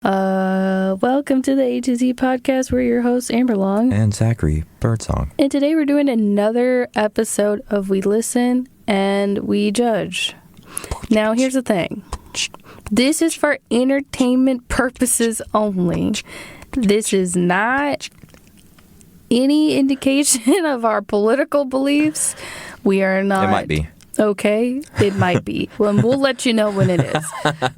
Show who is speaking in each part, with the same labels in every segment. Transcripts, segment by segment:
Speaker 1: Welcome to the A to Z podcast. We're your hosts, Amber Long
Speaker 2: and Zachary Birdsong.
Speaker 1: And today we're doing another episode of We Listen and We Judge. Now, here's the thing. This is for entertainment purposes only. This is not any indication of our political beliefs. We are not.
Speaker 2: It might be.
Speaker 1: Okay, it might be. Well, we'll let you know when it is.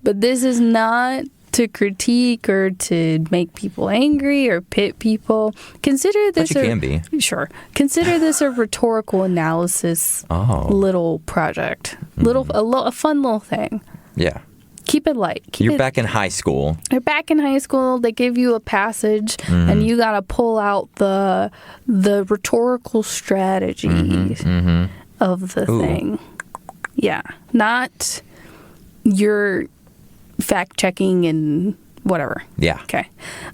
Speaker 1: But this is not to critique or to make people angry or pit people. Consider this.
Speaker 2: But you can be.
Speaker 1: Sure. Consider this a rhetorical analysis little project. A fun little thing.
Speaker 2: Yeah.
Speaker 1: Keep it light.
Speaker 2: You're back in high school.
Speaker 1: You're back in high school. They give you a passage, and you got to pull out the rhetorical strategies of the thing. Yeah. Not your fact-checking and whatever.
Speaker 2: Yeah.
Speaker 1: Okay.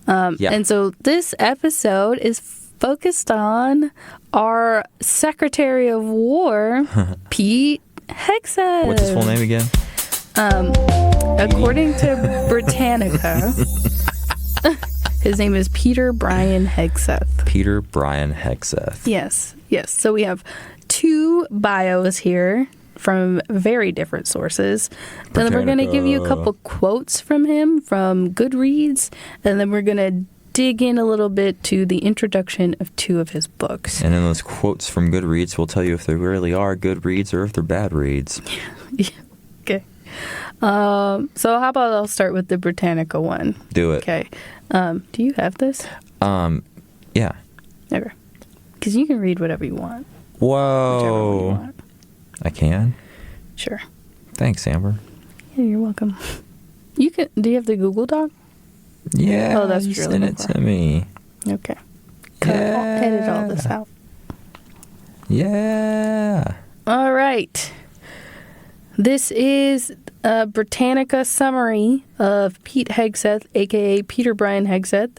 Speaker 1: And so this episode is focused on our Secretary of War, Pete Hegseth.
Speaker 2: What's his full name again?
Speaker 1: According to Britannica, his name is Peter Brian Hegseth.
Speaker 2: Peter Brian Hegseth.
Speaker 1: Yes. So we have two bios here from very different sources. Then we're going to give you a couple quotes from him from Goodreads, and then we're going to dig in a little bit to the introduction of two of his books.
Speaker 2: And then those quotes from Goodreads will tell you if they really are good reads or if they're bad reads.
Speaker 1: Yeah. Okay. So how about I'll start with the Britannica one?
Speaker 2: Do it.
Speaker 1: Okay. Do you have this?
Speaker 2: Yeah.
Speaker 1: Okay. Because you can read whatever you want.
Speaker 2: Whoa.
Speaker 1: Whichever one you want.
Speaker 2: I can?
Speaker 1: Sure.
Speaker 2: Thanks, Amber.
Speaker 1: Yeah, you're welcome. You can. Do you have the Google Doc?
Speaker 2: Yeah.
Speaker 1: Oh, that's
Speaker 2: you
Speaker 1: true.
Speaker 2: sent it to me.
Speaker 1: Okay.
Speaker 2: Yeah.
Speaker 1: I'll edit all this out.
Speaker 2: Yeah.
Speaker 1: All right. This is a Britannica summary of Pete Hegseth, a.k.a. Peter Brian Hegseth.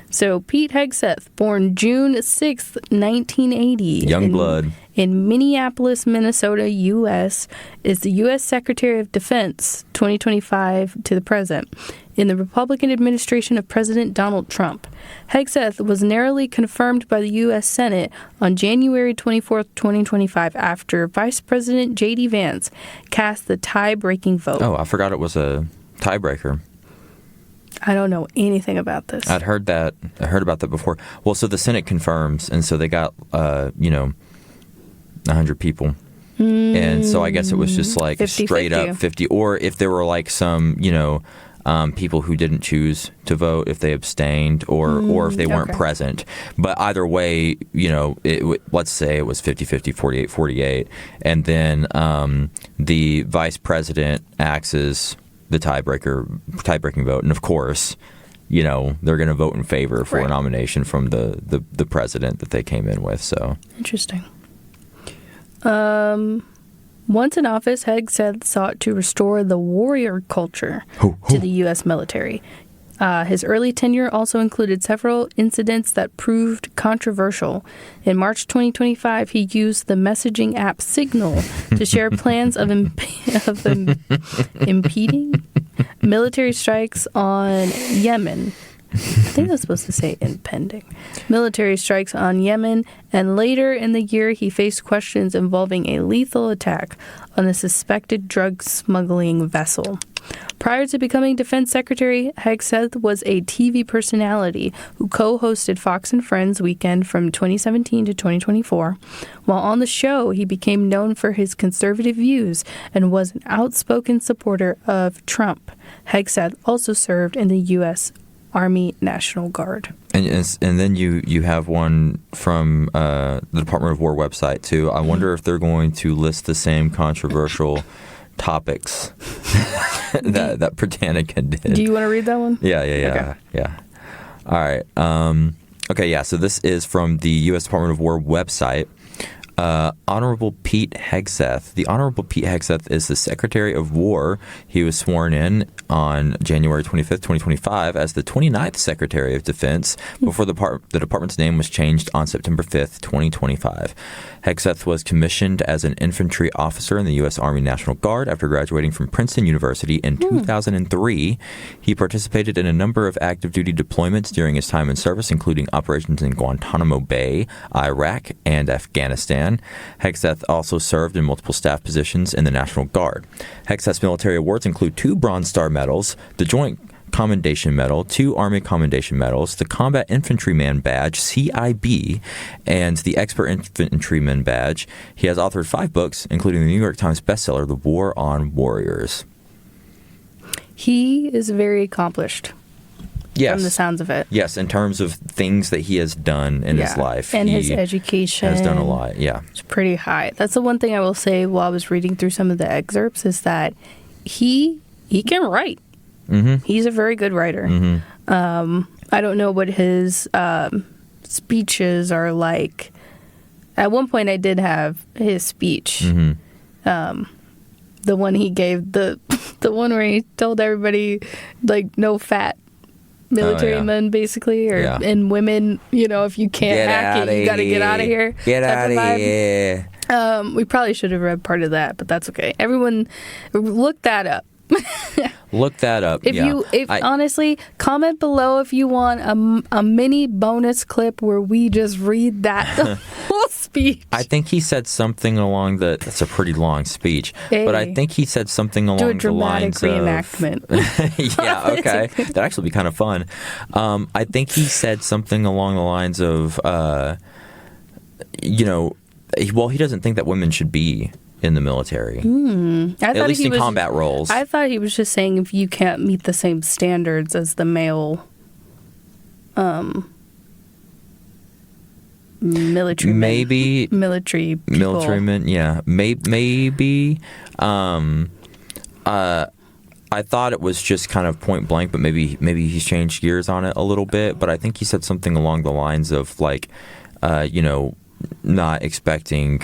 Speaker 1: So, Pete Hegseth, born June 6th, 1980.
Speaker 2: Youngblood.
Speaker 1: In Minneapolis, Minnesota, U.S., is the U.S. Secretary of Defense, 2025 to the present, in the Republican administration of President Donald Trump. Hegseth was narrowly confirmed by the U.S. Senate on January 24, 2025, after Vice President J.D. Vance cast the tie-breaking vote.
Speaker 2: Oh, I forgot it was a tiebreaker.
Speaker 1: I don't know anything about this.
Speaker 2: I'd heard that. I heard about that before. Well, so the Senate confirms, and so they got, 100 people. And so I guess it was just like
Speaker 1: 50,
Speaker 2: straight
Speaker 1: 50.
Speaker 2: up 50. Or if there were like some, people who didn't choose to vote, if they abstained or if they weren't present. But either way, let's say it was 50-50, 48-48. And then the vice president acts as the tie-breaking vote. And of course, they're going to vote in favor for a nomination from the president that they came in with. So
Speaker 1: interesting. Once in office, Hegseth sought to restore the warrior culture to the U.S. military. His early tenure also included several incidents that proved controversial. In March 2025, he used the messaging app Signal to share plans of impeding military strikes on Yemen. I think that's supposed to say impending. Military strikes on Yemen, and later in the year he faced questions involving a lethal attack on a suspected drug smuggling vessel. Prior to becoming Defense Secretary, Hegseth was a TV personality who co-hosted Fox and Friends Weekend from 2017 to 2024. While on the show, he became known for his conservative views and was an outspoken supporter of Trump. Hegseth also served in the U.S. Army National Guard.
Speaker 2: And then you have one from the Department of War website, too. I wonder if they're going to list the same controversial topics that Britannica did.
Speaker 1: Do you want to read that one?
Speaker 2: Yeah.
Speaker 1: Okay.
Speaker 2: Yeah. All right. Okay, yeah, so this is from the U.S. Department of War website. Honorable Pete Hegseth. The Honorable Pete Hegseth is the Secretary of War. He was sworn in on January 25th, 2025 as the 29th Secretary of Defense before the department's name was changed on September 5th, 2025. Hegseth was commissioned as an infantry officer in the U.S. Army National Guard after graduating from Princeton University in 2003. He participated in a number of active duty deployments during his time in service, including operations in Guantanamo Bay, Iraq, and Afghanistan. Hegseth also served in multiple staff positions in the National Guard. Hegseth's military awards include 2 Bronze Star medals, the Joint Commendation Medal, 2 Army Commendation Medals, the Combat Infantryman Badge, CIB, and the Expert Infantryman Badge. He has authored 5 books, including the New York Times bestseller, The War on Warriors.
Speaker 1: He is very accomplished.
Speaker 2: Yes.
Speaker 1: From the sounds of it.
Speaker 2: Yes, in terms of things that he has done in his life.
Speaker 1: And
Speaker 2: he
Speaker 1: his education.
Speaker 2: has done a lot, yeah.
Speaker 1: It's pretty high. That's the one thing I will say while I was reading through some of the excerpts is that he can write. Mm-hmm. He's a very good writer. Mm-hmm. I don't know what his speeches are like. At one point I did have his speech. Mm-hmm. The one he gave, the one where he told everybody, like, no fat military men, basically, or and women, if you can't hack it, you got to get out of here.
Speaker 2: Get out of here.
Speaker 1: We probably should have read part of that, but that's okay. Everyone, look that up.
Speaker 2: Look that up.
Speaker 1: Honestly, comment below if you want a mini bonus clip where we just read that whole speech.
Speaker 2: I think he said something along that's a pretty long speech, but I think he said something along the lines
Speaker 1: reenactment.
Speaker 2: Yeah, okay. That'd actually be kind of fun. I think he said something along the lines of, he doesn't think that women should be in the military. At least in combat roles.
Speaker 1: I thought he was just saying if you can't meet the same standards as the male military military people.
Speaker 2: Military men, yeah. Maybe. I thought it was just kind of point blank, but maybe he's changed gears on it a little bit. But I think he said something along the lines of, like, not expecting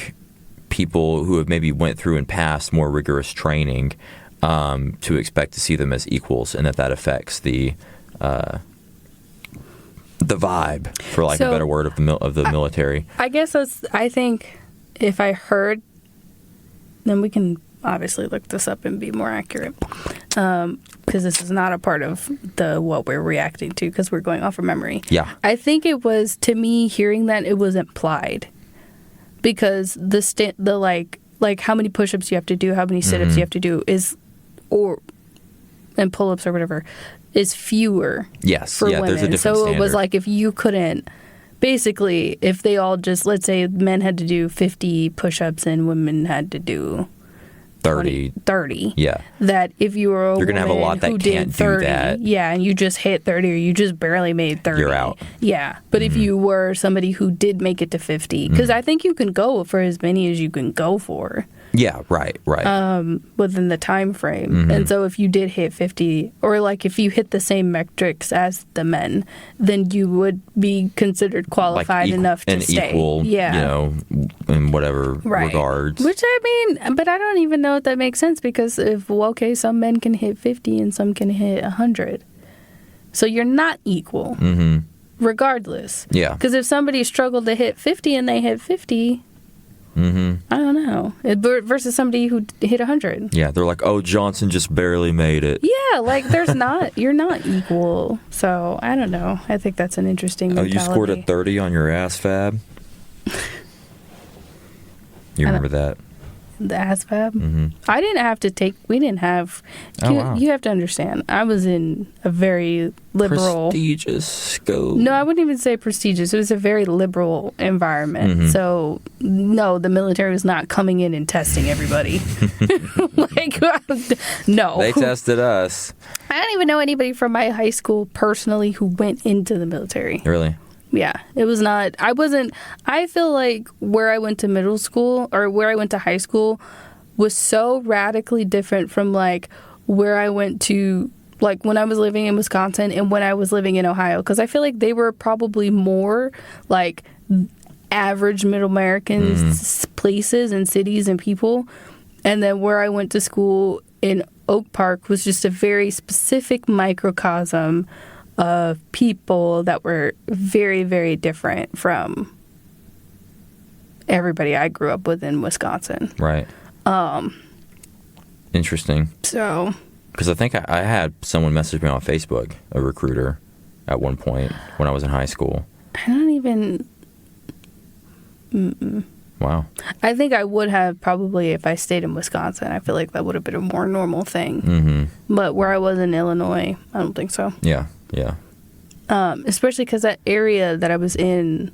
Speaker 2: people who have maybe went through and passed more rigorous training to expect to see them as equals, and that affects the vibe, for lack of a better word, of the military.
Speaker 1: I guess I think if I heard, then we can obviously look this up and be more accurate, because this is not a part of what we're reacting to, because we're going off of memory.
Speaker 2: Yeah.
Speaker 1: I think it was, to me, hearing that, it was implied. Because the like how many push-ups you have to do, how many sit-ups you have to do and pull-ups or whatever is fewer.
Speaker 2: Yes,
Speaker 1: for women.
Speaker 2: There's a different standard.
Speaker 1: It was like if you couldn't, basically, if they all just, let's say men had to do 50 push-ups and women had to do 30.
Speaker 2: Yeah.
Speaker 1: That if you were
Speaker 2: you're gonna have a lot that can't
Speaker 1: 30,
Speaker 2: do that.
Speaker 1: Yeah, and you just hit 30 or you just barely made 30.
Speaker 2: You're out.
Speaker 1: Yeah. But if you were somebody who did make it to 50, because I think you can go for as many as you can go for.
Speaker 2: Yeah, right.
Speaker 1: Within the time frame. And so if you did hit 50, or like if you hit the same metrics as the men, then you would be considered qualified enough to stay.
Speaker 2: Equal, in whatever regards.
Speaker 1: Which, I mean, but I don't even know if that makes sense, because some men can hit 50 and some can hit 100. So you're not equal, regardless.
Speaker 2: Yeah.
Speaker 1: Because if somebody struggled to hit 50 and they hit 50... I don't know. Versus somebody who hit 100.
Speaker 2: Yeah, they're like, oh, Johnson just barely made it.
Speaker 1: Yeah, like you're not equal. So I don't know. I think that's an interesting mentality.
Speaker 2: You scored a 30 on your ass fab? You remember that?
Speaker 1: The ASVAB? I didn't have to take... We didn't have... You have to understand. I was in a very liberal...
Speaker 2: Prestigious school.
Speaker 1: No, I wouldn't even say prestigious. It was a very liberal environment. So, no, the military was not coming in and testing everybody. No.
Speaker 2: They tested us.
Speaker 1: I don't even know anybody from my high school personally who went into the military.
Speaker 2: Really?
Speaker 1: Yeah, it was not, I feel like where I went to middle school or where I went to high school was so radically different from like where I went to, like when I was living in Wisconsin and when I was living in Ohio. Because I feel like they were probably more like average middle American places and cities and people. And then where I went to school in Oak Park was just a very specific microcosm of people that were very, very different from everybody I grew up with in Wisconsin.
Speaker 2: Right. Interesting.
Speaker 1: So...
Speaker 2: Because I think I had someone message me on Facebook, a recruiter, at one point when I was in high school.
Speaker 1: I don't even...
Speaker 2: Wow.
Speaker 1: I think I would have probably if I stayed in Wisconsin. I feel like that would have been a more normal thing.
Speaker 2: Mm-hmm.
Speaker 1: But where I was in Illinois, I don't think so.
Speaker 2: Yeah, yeah.
Speaker 1: Especially because that area that I was in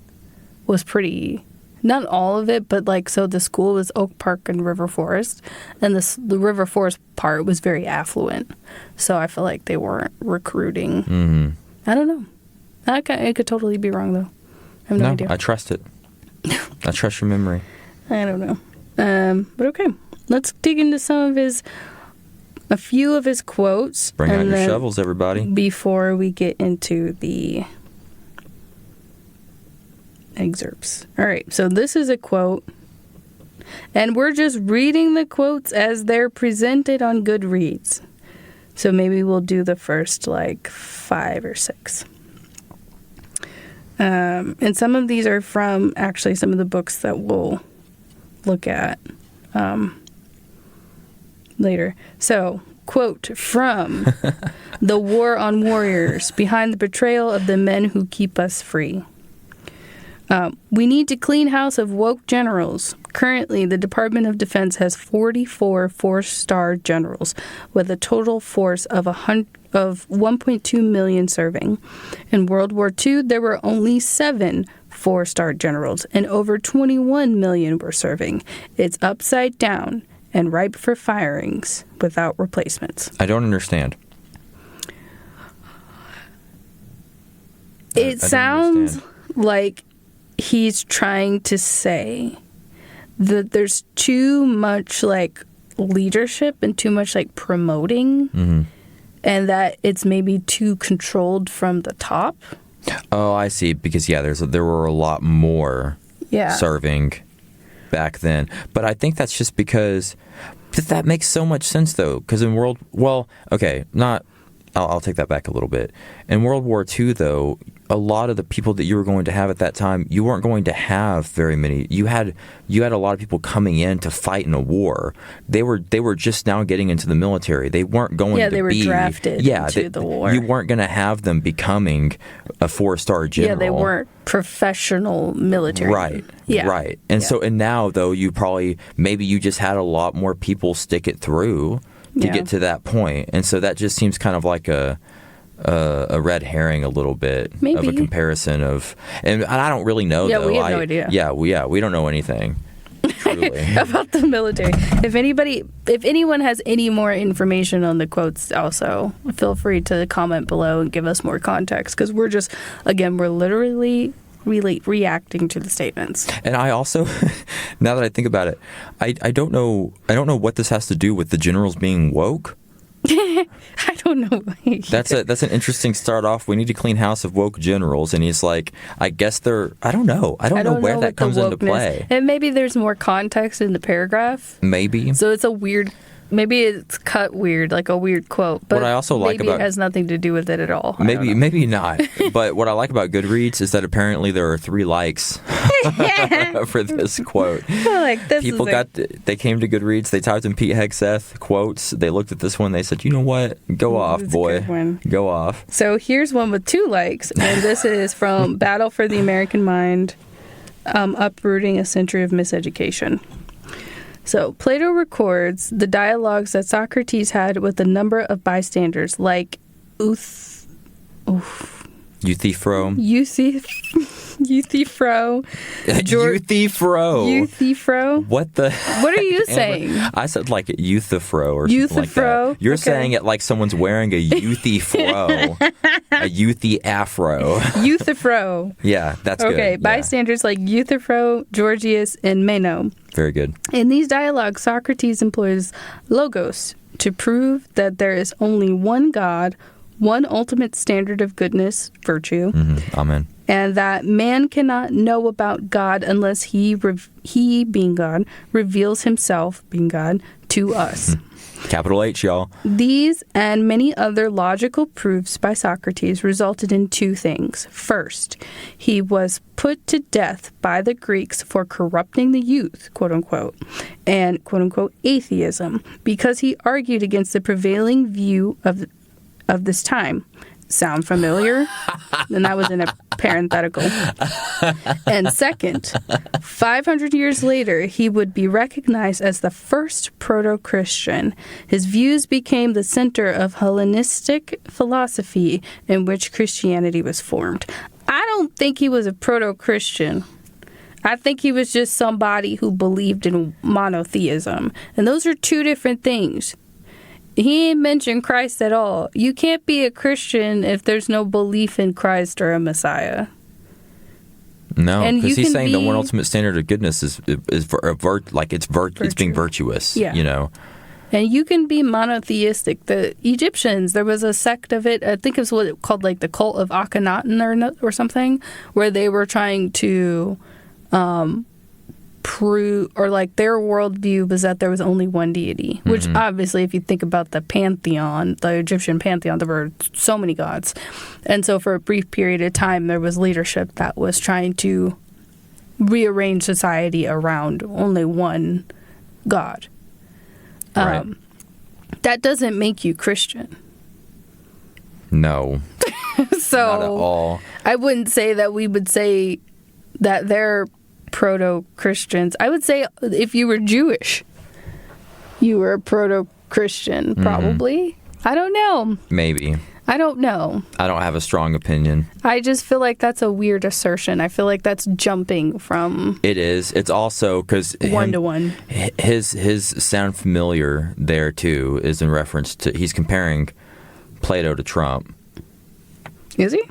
Speaker 1: was pretty... Not all of it, but like, so the school was Oak Park and River Forest, and the River Forest part was very affluent. So I feel like they weren't recruiting.
Speaker 2: Mm-hmm.
Speaker 1: I don't know. I could totally be wrong, though. I have no idea.
Speaker 2: I trust it. I trust your memory.
Speaker 1: I don't know. But okay. Let's dig into a few of his quotes.
Speaker 2: Bring out your shovels, everybody.
Speaker 1: Before we get into the excerpts. All right, so this is a quote, and we're just reading the quotes as they're presented on Goodreads. So maybe we'll do the first, 5 or 6. And some of these are from, actually, some of the books that we'll look at later. So, quote from The War on Warriors, Behind the Betrayal of the Men Who Keep Us Free. We need to clean house of woke generals. Currently, the Department of Defense has 44 four-star generals with a total force of 1.2 million serving. In World War II, there were only 7 four-star generals, and over 21 million were serving. It's upside down and ripe for firings without replacements.
Speaker 2: I don't understand.
Speaker 1: It sounds like he's trying to say that there's too much leadership and too much promoting, and that it's maybe too controlled from the top.
Speaker 2: Oh, I see. Because there were a lot more serving back then, but I think that's just because that makes so much sense though. Because I'll take that back a little bit. In World War II, though, a lot of the people that you were going to have at that time, you weren't going to have very many. You had a lot of people coming in to fight in a war. They were just now getting into the military. They weren't going to be... Yeah,
Speaker 1: they were drafted into the war.
Speaker 2: You weren't going to have them becoming a 4-star general.
Speaker 1: Yeah, they weren't professional military.
Speaker 2: Right.
Speaker 1: Yeah.
Speaker 2: Right. And so, and now, though, maybe you just had a lot more people stick it through to get to that point. And so that just seems kind of like a red herring a little bit of a comparison of, and I don't really know though.
Speaker 1: We have no idea.
Speaker 2: We don't know anything truly
Speaker 1: about the military. If anyone has any more information on the quotes, also feel free to comment below and give us more context, because we're literally really reacting to the statements. And I also,
Speaker 2: now that I think about it, I don't know what this has to do with the generals being woke.
Speaker 1: I don't know.
Speaker 2: That's an interesting start off. We need to clean house of woke generals, and he's like, I guess they're. I don't know. I don't know where that comes into play.
Speaker 1: And maybe there's more context in the paragraph.
Speaker 2: Maybe.
Speaker 1: So it's a weird. Maybe it's cut weird, like a weird quote. But
Speaker 2: what I also like
Speaker 1: maybe it has nothing to do with it at all.
Speaker 2: Maybe not. But what I like about Goodreads is that apparently there are 3 likes for this quote. People they came to Goodreads, they typed in Pete Hegseth quotes, they looked at this one, they said, you know what? Go off, boy. Go off.
Speaker 1: So here's one with 2 likes, and this is from Battle for the American Mind, Uprooting a Century of Miseducation. So, Plato records the dialogues that Socrates had with a number of bystanders, like
Speaker 2: Euthyphro.
Speaker 1: Euthyphro.
Speaker 2: What
Speaker 1: are you saying?
Speaker 2: I said like Euthyphro or something like that. You're saying it like someone's wearing a Euthyphro. A Euthyafro.
Speaker 1: Euthyphro.
Speaker 2: Yeah, that's good.
Speaker 1: Okay, bystanders like Euthyphro, Gorgias, and Meno.
Speaker 2: Very good.
Speaker 1: In these dialogues, Socrates employs logos to prove that there is only one God, one ultimate standard of goodness, virtue.
Speaker 2: Amen.
Speaker 1: And that man cannot know about God unless he, being God, reveals himself, being God, to us.
Speaker 2: Capital H, y'all.
Speaker 1: These and many other logical proofs by Socrates resulted in two things. First, he was put to death by the Greeks for corrupting the youth, quote unquote, and quote unquote atheism, because he argued against the prevailing view of this time. Sound familiar? And that was in a parenthetical. And second, 500 years later, he would be recognized as the first proto-Christian. His views became the center of Hellenistic philosophy in which Christianity was formed. I don't think he was a proto-Christian. I think he was just somebody who believed in monotheism. And those are two different things. He ain't mentioned Christ at all. You can't be a Christian if there's no belief in Christ or a Messiah.
Speaker 2: No, because he's saying the one ultimate standard of goodness is it's being virtuous.
Speaker 1: Yeah.
Speaker 2: You know.
Speaker 1: And you can be monotheistic. The Egyptians, there was a sect of it. I think it was what it called like the cult of Akhenaten or something, where they were trying to prove, or like their worldview was that there was only one deity, which obviously if you think about the pantheon, the Egyptian pantheon, there were so many gods. And so for a brief period of time, there was leadership that was trying to rearrange society around only one God.
Speaker 2: Right.
Speaker 1: That doesn't make you Christian.
Speaker 2: No.
Speaker 1: So
Speaker 2: not at all.
Speaker 1: I wouldn't say that we would say that they're proto-Christians. I would say if you were Jewish, you were a proto-Christian, probably. I don't know.
Speaker 2: Maybe.
Speaker 1: I don't know.
Speaker 2: I don't have a strong opinion.
Speaker 1: I just feel like that's a weird assertion. I feel like that's jumping from...
Speaker 2: It is. It's also because...
Speaker 1: one-to-one.
Speaker 2: His sound familiar there, too, is in reference to... He's comparing Plato to Trump.
Speaker 1: Is he?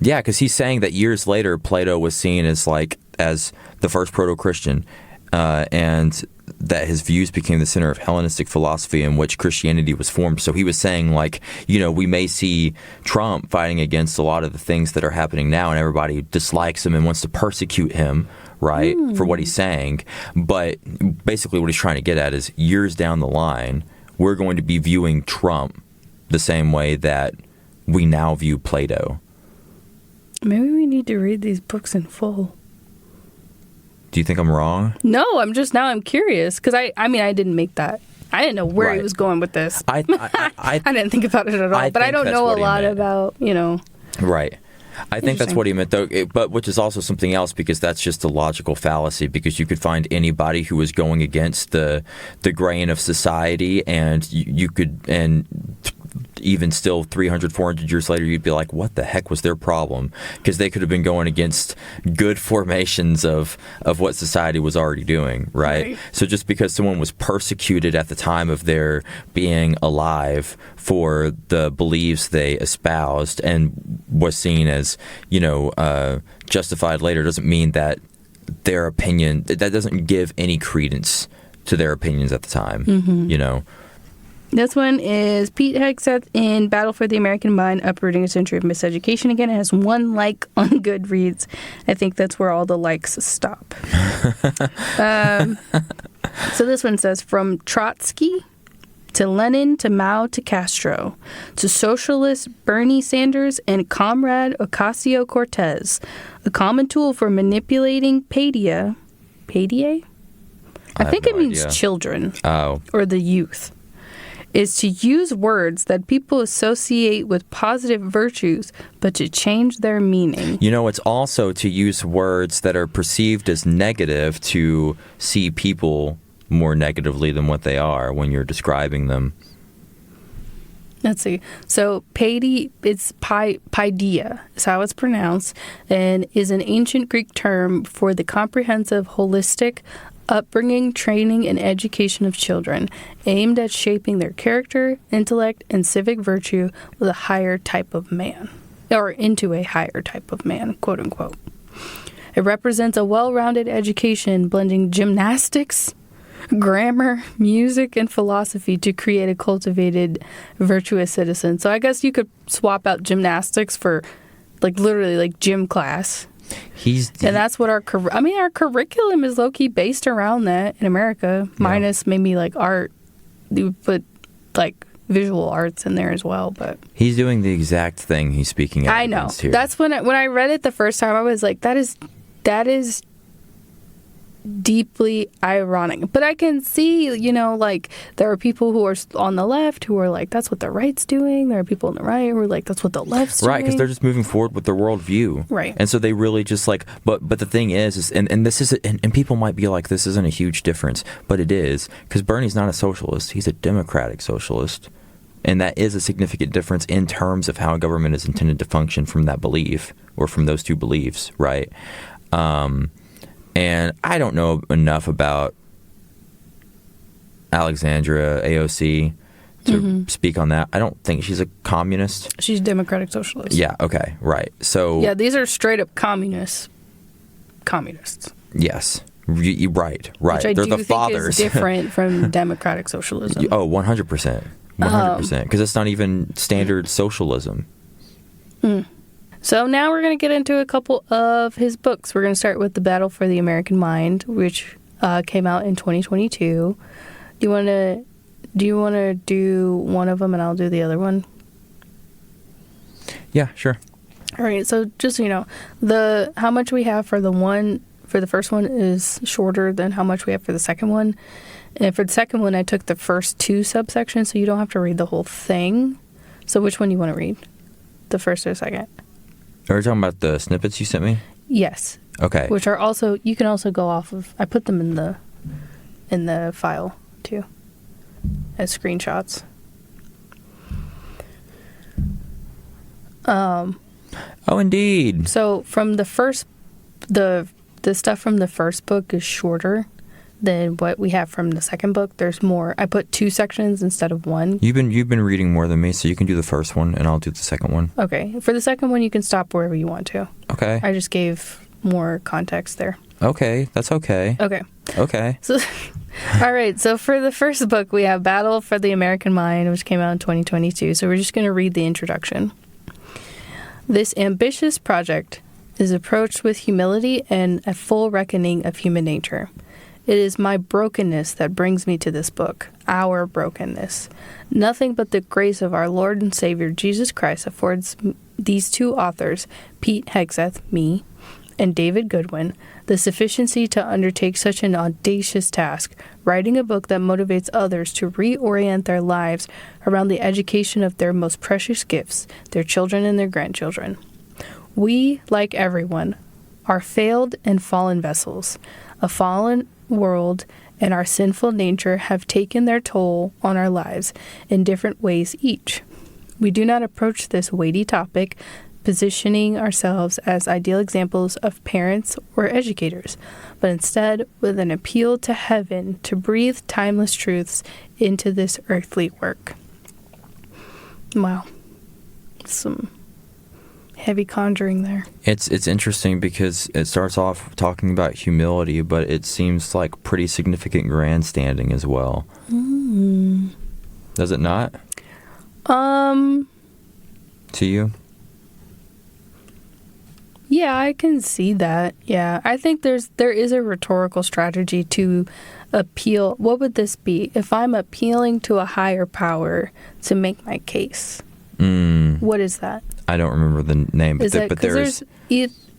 Speaker 2: Yeah, because he's saying that years later, Plato was seen as the first proto-Christian, and that his views became the center of Hellenistic philosophy in which Christianity was formed. So he was saying, we may see Trump fighting against a lot of the things that are happening now, and everybody dislikes him and wants to persecute him, right, for what he's saying. But basically what he's trying to get at is years down the line, we're going to be viewing Trump the same way that we now view Plato.
Speaker 1: Maybe we need to read these books in full.
Speaker 2: Do you think I'm wrong?
Speaker 1: No, I'm curious because I didn't make that. I didn't know where he was going with this. I didn't think about it at all. But I don't know a lot about,
Speaker 2: Right. I think that's what he meant, though, but which is also something else, because that's just a logical fallacy, because you could find anybody who was going against the grain of society, and you could, and even still 300, 400 years later, you'd be like, what the heck was their problem? Because they could have been going against good formations of what society was already doing, right? So just because someone was persecuted at the time of their being alive for the beliefs they espoused and was seen as, justified later, doesn't mean that their opinion, that doesn't give any credence to their opinions at the time,
Speaker 1: This one is Pete Hegseth in Battle for the American Mind, Uprooting a Century of Miseducation. Again, it has 1 like on Goodreads. I think that's where all the likes stop. So this one says, from Trotsky to Lenin to Mao to Castro to socialist Bernie Sanders and Comrade Ocasio-Cortez, a common tool for manipulating paideia. Paideia? I think it means children or the youth. Is to use words that people associate with positive virtues, but to change their meaning.
Speaker 2: It's also to use words that are perceived as negative to see people more negatively than what they are when you're describing them.
Speaker 1: Let's see. So, it's paideia, is how it's pronounced, and is an ancient Greek term for the comprehensive, holistic upbringing, training, and education of children, aimed at shaping their character, intellect, and civic virtue with a higher type of man, or into a higher type of man, quote unquote. It represents a well-rounded education blending gymnastics, grammar, music, and philosophy to create a cultivated, virtuous citizen. So I guess you could swap out gymnastics for, like, literally, like, gym class. And that's what our curriculum is low-key based around that in America, minus maybe, like, art. You would put, like, visual arts in there as well, but...
Speaker 2: He's doing the exact thing he's speaking out against here.
Speaker 1: That's when I read it the first time, I was like, that is deeply ironic. But I can see, you know, like, there are people who are on the left who are like, that's what the right's doing. There are people on the right who are like, that's what the left's doing.
Speaker 2: Right, because they're just moving forward with their worldview.
Speaker 1: Right.
Speaker 2: And so they really just like, but the thing is and this is, and people might be like, this isn't a huge difference, but it is, because Bernie's not a socialist. He's a democratic socialist. And that is a significant difference in terms of how government is intended to function from that belief, or from those two beliefs, right? And I don't know enough about Alexandra AOC to speak on that. I don't think she's a communist.
Speaker 1: She's a democratic socialist.
Speaker 2: Yeah, okay, right. So
Speaker 1: yeah, these are straight up communists.
Speaker 2: Yes. Right.
Speaker 1: Which I
Speaker 2: They're
Speaker 1: do
Speaker 2: the fathers.
Speaker 1: think is different from democratic socialism.
Speaker 2: Oh, 100%. 100%. Because it's not even standard socialism.
Speaker 1: So now we're going to get into a couple of his books. We're going to start with The Battle for the American Mind, which came out in 2022. Do you want to do one of them and I'll do the other one?
Speaker 2: Yeah, sure.
Speaker 1: All right. So just so you know, how much we have for the first one is shorter than how much we have for the second one. And for the second one, I took the first two subsections, so you don't have to read the whole thing. So which one do you want to read? The first or the second?
Speaker 2: Are you talking about the snippets you sent me?
Speaker 1: Yes.
Speaker 2: Okay.
Speaker 1: Which are also, you can also go off of, I put them in the file too, as screenshots.
Speaker 2: Oh, indeed.
Speaker 1: So from the first, the stuff from the first book is shorter than what we have from the second book. There's more. I put 2 sections instead of 1.
Speaker 2: You've been reading more than me, so you can do the first one, and I'll do the second one.
Speaker 1: Okay. For the second one, you can stop wherever you want to.
Speaker 2: Okay.
Speaker 1: I just gave more context there.
Speaker 2: Okay. That's okay.
Speaker 1: Okay. So, all right. So for the first book, we have Battle for the American Mind, which came out in 2022. So we're just going to read the introduction. This ambitious project is approached with humility and a full reckoning of human nature. It is my brokenness that brings me to this book, our brokenness. Nothing but the grace of our Lord and Savior Jesus Christ affords these two authors, Pete Hegseth, me, and David Goodwin, the sufficiency to undertake such an audacious task, writing a book that motivates others to reorient their lives around the education of their most precious gifts, their children and their grandchildren. We, like everyone, are failed and fallen vessels. A fallen world and our sinful nature have taken their toll on our lives in different ways each. We do not approach this weighty topic positioning ourselves as ideal examples of parents or educators, but instead with an appeal to heaven to breathe timeless truths into this earthly work. Wow. Some heavy conjuring there.
Speaker 2: It's interesting because it starts off talking about humility, but it seems like pretty significant grandstanding as well. Does it not? To you?
Speaker 1: Yeah, I can see that. Yeah, I think there is a rhetorical strategy to appeal. What would this be? If I'm appealing to a higher power to make my case. What is that?
Speaker 2: I don't remember the name, but there's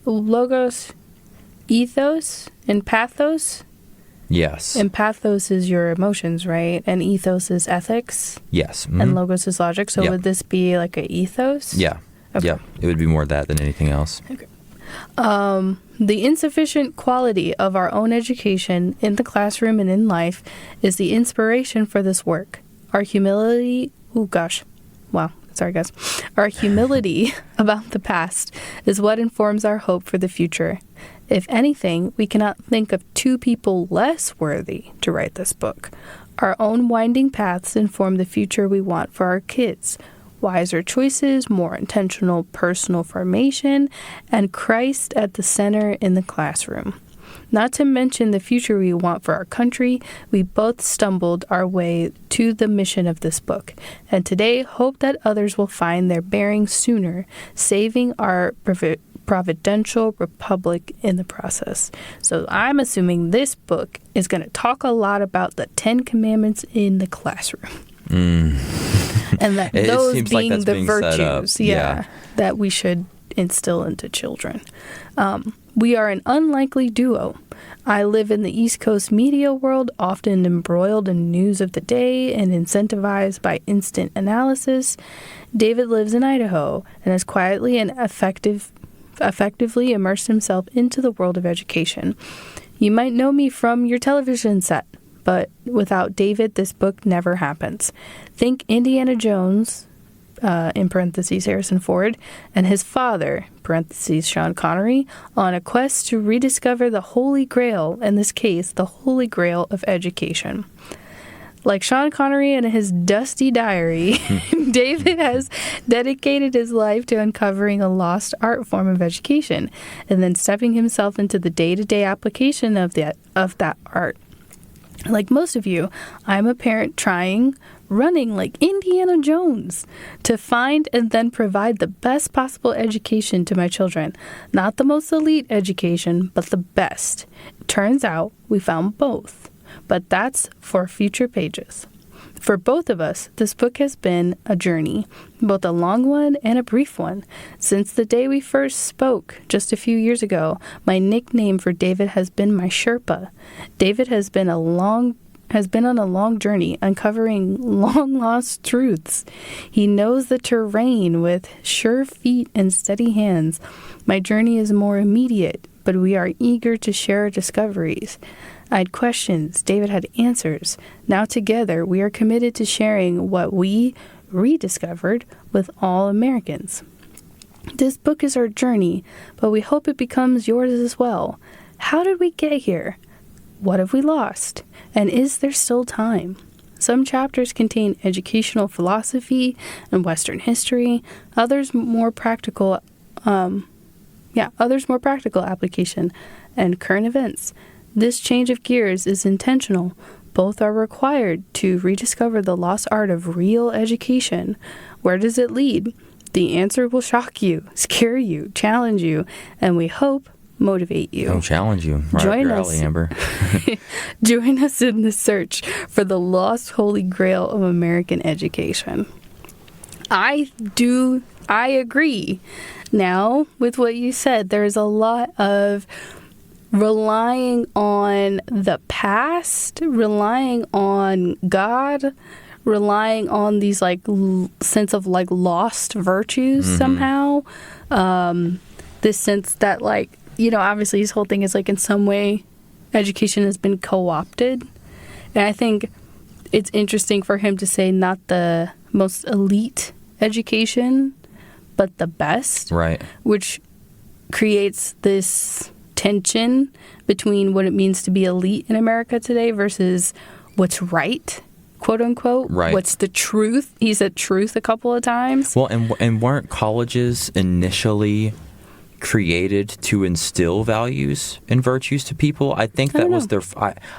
Speaker 1: logos, ethos, and pathos.
Speaker 2: Yes.
Speaker 1: And pathos is your emotions, right? And ethos is ethics.
Speaker 2: Yes.
Speaker 1: And logos is logic. So would this be like a ethos?
Speaker 2: Yeah.
Speaker 1: Okay.
Speaker 2: Yeah. It would be more that than anything else.
Speaker 1: Okay. The insufficient quality of our own education in the classroom and in life is the inspiration for this work. Our humility, sorry guys. Our humility about the past is what informs our hope for the future. If anything, we cannot think of two people less worthy to write this book. Our own winding paths inform the future we want for our kids. Wiser choices, more intentional personal formation, and Christ at the center in the classroom. not to mention the future we want for our country. We both stumbled our way to the mission of this book, and today hope that others will find their bearings sooner, saving our providential republic in the process. So I'm assuming this book is going to talk a lot about the 10 Commandments in the classroom. And that those being like the virtues, that we should instill into children. We are an unlikely duo. I live in the East Coast media world, often embroiled in news of the day and incentivized by instant analysis. David lives in Idaho and has quietly and effectively immersed himself into the world of education. You might know me from your television set, but without David, this book never happens. Think Indiana Jones, in parentheses Harrison Ford, and his father, parentheses Sean Connery, on a quest to rediscover the Holy Grail, in this case, the Holy Grail of education. Like Sean Connery in his dusty diary, David has dedicated his life to uncovering a lost art form of education and then stepping himself into the day-to-day application of that art. Like most of you, I'm a parent running like Indiana Jones to find and then provide the best possible education to my children. Not the most elite education, but the best. It turns out we found both, but that's for future pages. For both of us, this book has been a journey, both a long one and a brief one. Since the day we first spoke just a few years ago, my nickname for David has been my Sherpa. David has been on a long journey, uncovering long-lost truths. He knows the terrain with sure feet and steady hands. My journey is more immediate, but we are eager to share our discoveries. I had questions, David had answers. Now together, we are committed to sharing what we rediscovered with all Americans. This book is our journey, but we hope it becomes yours as well. How did we get here? What have we lost? And is there still time? Some chapters contain educational philosophy and Western history, others more practical application and current events. This change of gears is intentional. Both are required to rediscover the lost art of real education. Where does it lead? The answer will shock you, scare you, challenge you, and we hope motivate you.
Speaker 2: Don't challenge you. Right
Speaker 1: Join
Speaker 2: up your
Speaker 1: us,
Speaker 2: alley, Amber.
Speaker 1: Join us in the search for the lost holy grail of American education. I agree. Now, with what you said, there's a lot of relying on the past, relying on God, relying on these sense of lost virtues somehow. This sense that obviously his whole thing is in some way education has been co-opted. And I think it's interesting for him to say not the most elite education, but the best. Right. Which creates this tension between what it means to be elite in America today versus what's right, quote unquote. Right. What's the truth? He said truth a couple of times.
Speaker 2: Well, and weren't colleges initially created to instill values and virtues to people? I think that was their...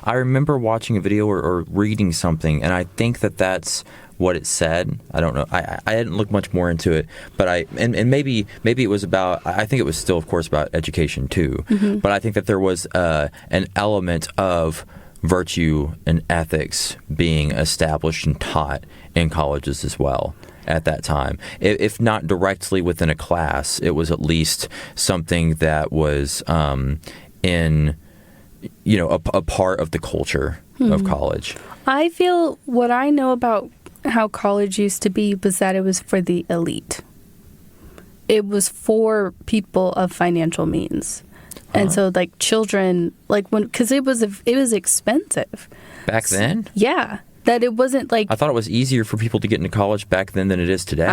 Speaker 2: I remember watching a video or reading something, and I think that's what it said. I don't know. I didn't look much more into it, but maybe it was about... I think it was still, of course, about education too. Mm-hmm. But I think that there was an element of virtue and ethics being established and taught in colleges as well at that time. If not directly within a class, it was at least something that was in a part of the culture of college.
Speaker 1: I feel what I know about how college used to be was that it was for the elite. It was for people of financial means. And so children, because it was expensive.
Speaker 2: Back then?
Speaker 1: Yeah. That it wasn't
Speaker 2: I thought it was easier for people to get into college back then than it is today.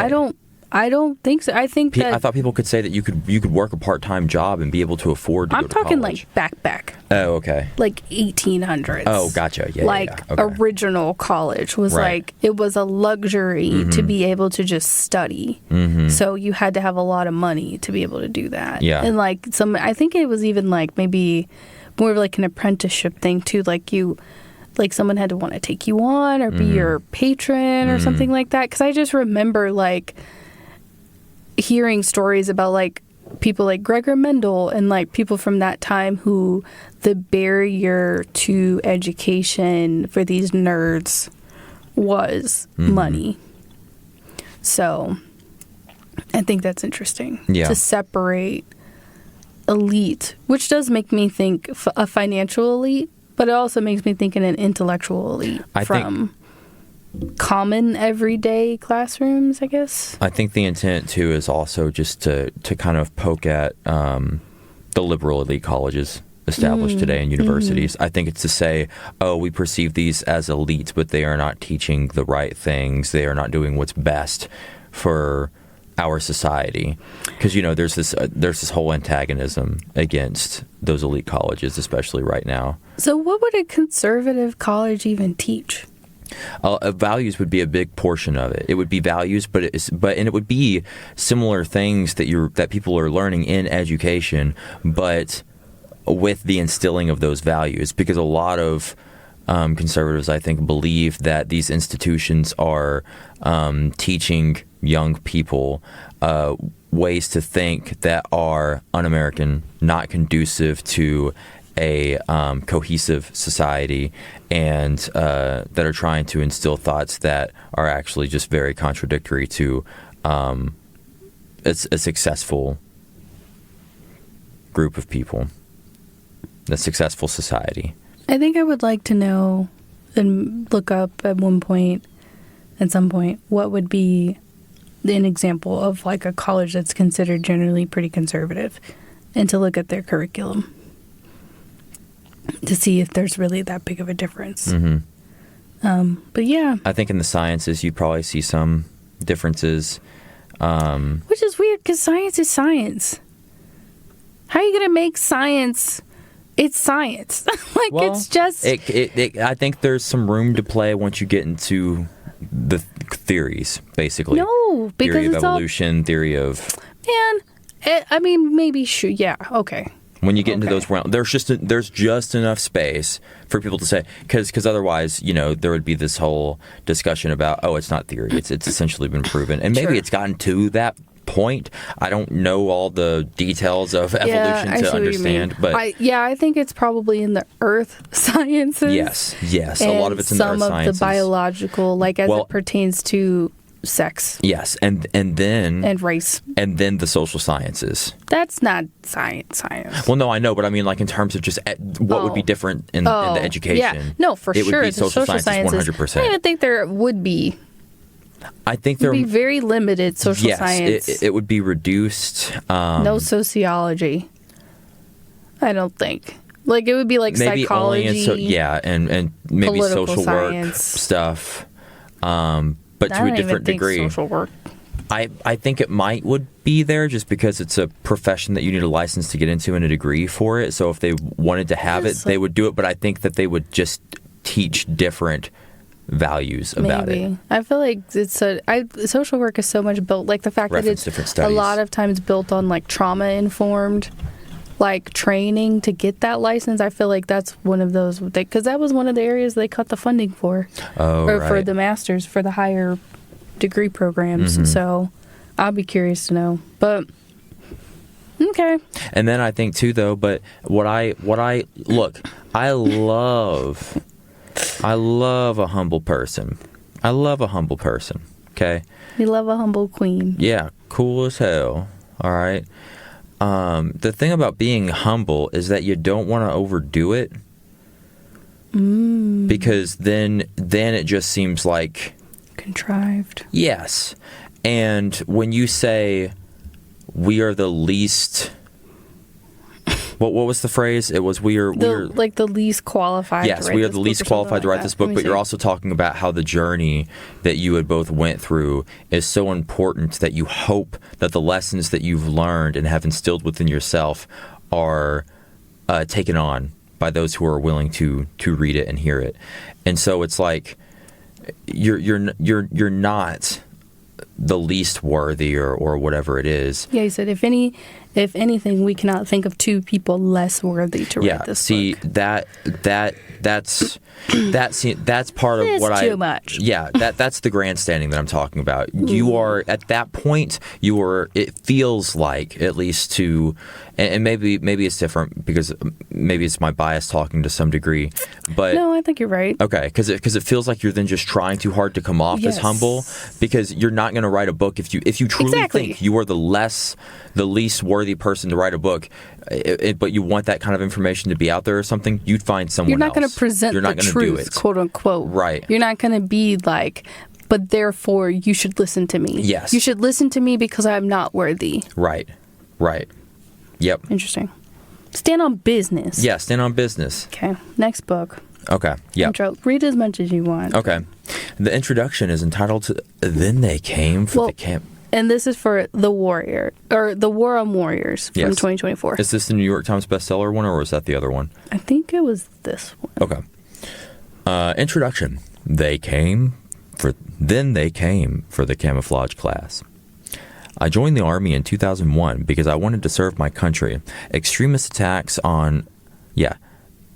Speaker 1: I don't think so. I think that...
Speaker 2: I thought people could say that you could work a part-time job and be able to afford to go to college.
Speaker 1: I'm talking backpack.
Speaker 2: Oh, okay.
Speaker 1: 1800s.
Speaker 2: Oh, gotcha. Yeah, Okay.
Speaker 1: Original college was it was a luxury to be able to just study. Mm-hmm. So you had to have a lot of money to be able to do that. Yeah. And I think it was even maybe more of like an apprenticeship thing too. Like someone had to want to take you on or be your patron or something like that. Because I just remember like hearing stories about like people like Gregor Mendel and like people from that time who the barrier to education for these nerds was money. So I think that's interesting to separate elite, which does make me think a financial elite, but it also makes me think in an intellectual elite from common everyday classrooms, I guess.
Speaker 2: I think the intent too is also just to kind of poke at the liberal elite colleges established today in universities. I think it's to say, oh, we perceive these as elite, but they are not teaching the right things. They are not doing what's best for our society. Because, you know, there's this whole antagonism against those elite colleges, especially right now.
Speaker 1: So what would a conservative college even teach?
Speaker 2: Values would be a big portion of it. It would be values, and it would be similar things that people are learning in education, but with the instilling of those values. Because a lot of conservatives, I think, believe that these institutions are teaching young people ways to think that are un-American, not conducive to a cohesive society, and that are trying to instill thoughts that are actually just very contradictory to a successful group of people, a successful society.
Speaker 1: I think I would like to know and look up at some point, what would be an example of like a college that's considered generally pretty conservative, and to look at their curriculum to see if there's really that big of a difference. But yeah.
Speaker 2: I think in the sciences, you probably see some differences.
Speaker 1: Which is weird, because science is science. How are you going to make science? It's science. It's just...
Speaker 2: I think there's some room to play once you get into the theories, basically.
Speaker 1: No, because
Speaker 2: theory of
Speaker 1: it's
Speaker 2: evolution, theory of...
Speaker 1: maybe sure. Yeah, okay.
Speaker 2: When you get into those realms, there's just enough space for people to say, because otherwise, you know, there would be this whole discussion about, oh, it's not theory, it's essentially been proven, and maybe it's gotten to that point. I don't know all the details of evolution to understand, but
Speaker 1: I think it's probably in the earth sciences.
Speaker 2: Yes, a lot of it's in the earth sciences. Some of the biological,
Speaker 1: like as it pertains to sex.
Speaker 2: Yes, and then
Speaker 1: and race,
Speaker 2: and then the social sciences.
Speaker 1: That's not science.
Speaker 2: Well, no, I know, but I mean, like in terms of just what would be different in the education.
Speaker 1: Yeah, no, for
Speaker 2: it
Speaker 1: sure.
Speaker 2: Would be social sciences 100%.
Speaker 1: I don't think there would be.
Speaker 2: I think there
Speaker 1: would be very limited social science.
Speaker 2: It would be reduced.
Speaker 1: No sociology. I don't think. Like it would be like
Speaker 2: maybe
Speaker 1: psychology.
Speaker 2: And maybe social
Speaker 1: science.
Speaker 2: Work stuff. But to a different degree.
Speaker 1: Social work.
Speaker 2: I think it would be there just because it's a profession that you need a license to get into and a degree for it. So if they wanted to have it, they would do it. But I think that they would just teach different values about it.
Speaker 1: I feel like social work is so much built, like the fact that it's a lot of times built on like trauma informed like training to get that license. I feel like that's one of those, because that was one of the areas they cut the funding for. For the masters, for the higher degree programs. So I'll be curious to know. But okay.
Speaker 2: And then I think too, though, but I love a humble person. I love a humble person. Okay.
Speaker 1: You love a humble queen.
Speaker 2: Yeah, cool as hell. All right. The thing about being humble is that you don't want to overdo it, because then it just seems like
Speaker 1: contrived.
Speaker 2: Yes, and when you say we are the least, what was the phrase? It was we are
Speaker 1: like the least qualified.
Speaker 2: Yes, we are the least qualified to write this book. But you're also talking about how the journey that you had both went through is so important that you hope that the lessons that you've learned and have instilled within yourself are taken on by those who are willing to read it and hear it. And so it's like you're not the least worthy or whatever it is.
Speaker 1: Yeah, he said, if anything, we cannot think of two people less worthy to write this book.
Speaker 2: That's part of what
Speaker 1: too much.
Speaker 2: Yeah, that's the grandstanding that I'm talking about. You are at that point. It feels like, at least to, and maybe it's different because maybe it's my bias talking to some degree. But
Speaker 1: no, I think you're right.
Speaker 2: Okay, because it feels like you're then just trying too hard to come off as humble, because you're not going to write a book if you truly think you are the least worthy person to write a book, but you want that kind of information to be out there or something. You'd find someone else.
Speaker 1: You're not going to present the truth, quote unquote.
Speaker 2: Right.
Speaker 1: You're not going to be like, but therefore you should listen to me.
Speaker 2: Yes.
Speaker 1: You should listen to me because I'm not worthy.
Speaker 2: Right. Yep.
Speaker 1: Interesting. Stand on business.
Speaker 2: Yeah, stand on business.
Speaker 1: Okay. Next book.
Speaker 2: Okay. Yeah.
Speaker 1: Intro. Read as much as you want.
Speaker 2: Okay. The introduction is entitled to Then They Came for the Camp.
Speaker 1: And this is for The Warrior, or The War on Warriors from 2024.
Speaker 2: Is this the New York Times bestseller one, or was that the other one?
Speaker 1: I think it was this one.
Speaker 2: Okay. Introduction. Then they came for the camouflage class. I joined the Army in 2001 because I wanted to serve my country. Extremists attacked us on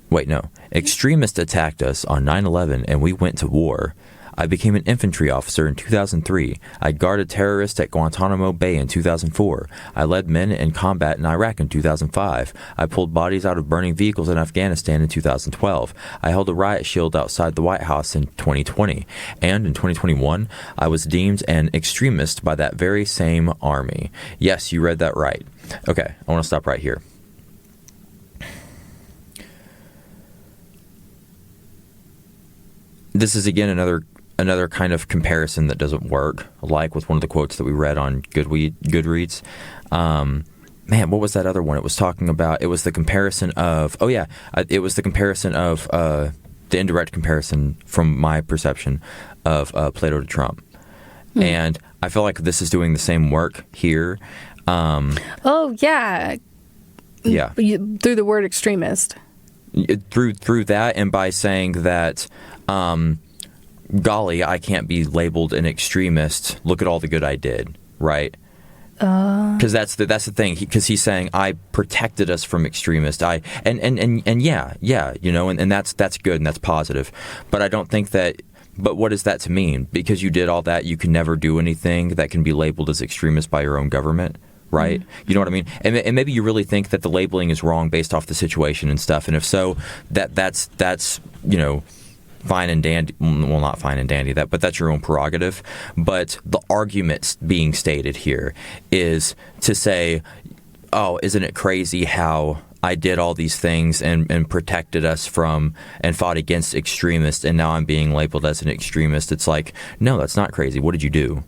Speaker 2: 9/11 and we went to war. I became an infantry officer in 2003. I guarded terrorists at Guantanamo Bay in 2004. I led men in combat in Iraq in 2005. I pulled bodies out of burning vehicles in Afghanistan in 2012. I held a riot shield outside the White House in 2020. And in 2021, I was deemed an extremist by that very same army. Yes, you read that right. Okay, I want to stop right here. This is, again, another kind of comparison that doesn't work, like with one of the quotes that we read on Goodreads. Man, what was that other one? It was talking about, it was the comparison of, the indirect comparison from my perception of Plato to Trump. And I feel like this is doing the same work here.
Speaker 1: Yeah. Through the word extremist.
Speaker 2: Through that, and by saying that, golly, I can't be labeled an extremist. Look at all the good I did, right? Because that's the thing. Because he's saying I protected us from extremists. And that's good and that's positive. But I don't think that. But what is that to mean? Because you did all that, you can never do anything that can be labeled as extremist by your own government. Right? Mm-hmm. You know what I mean? And maybe you really think that the labeling is wrong based off the situation and stuff. And if so, that's fine and dandy. Well, not fine and dandy, but that's your own prerogative. But the argument being stated here is to say, oh, isn't it crazy how I did all these things and protected us from and fought against extremists, and now I'm being labeled as an extremist? It's like, no, that's not crazy. What did you do?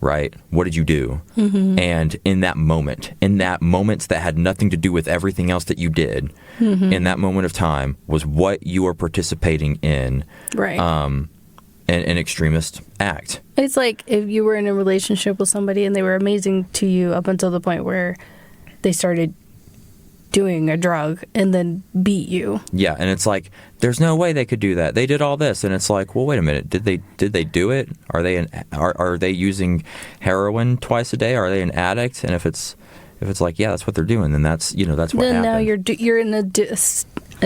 Speaker 2: Right? What did you do? Mm-hmm. And in that moment that had nothing to do with everything else that you did, in that moment of time was what you were participating in, right? An extremist act. It's
Speaker 1: like if you were in a relationship with somebody and they were amazing to you up until the point where they started doing a drug and then beat you.
Speaker 2: Yeah, and it's like there's no way they could do that. They did all this, and it's like, well, wait a minute. Did they do it? Are they using heroin twice a day? Are they an addict? And if it's like, yeah, that's what they're doing, then that's what happened.
Speaker 1: Then now you're in a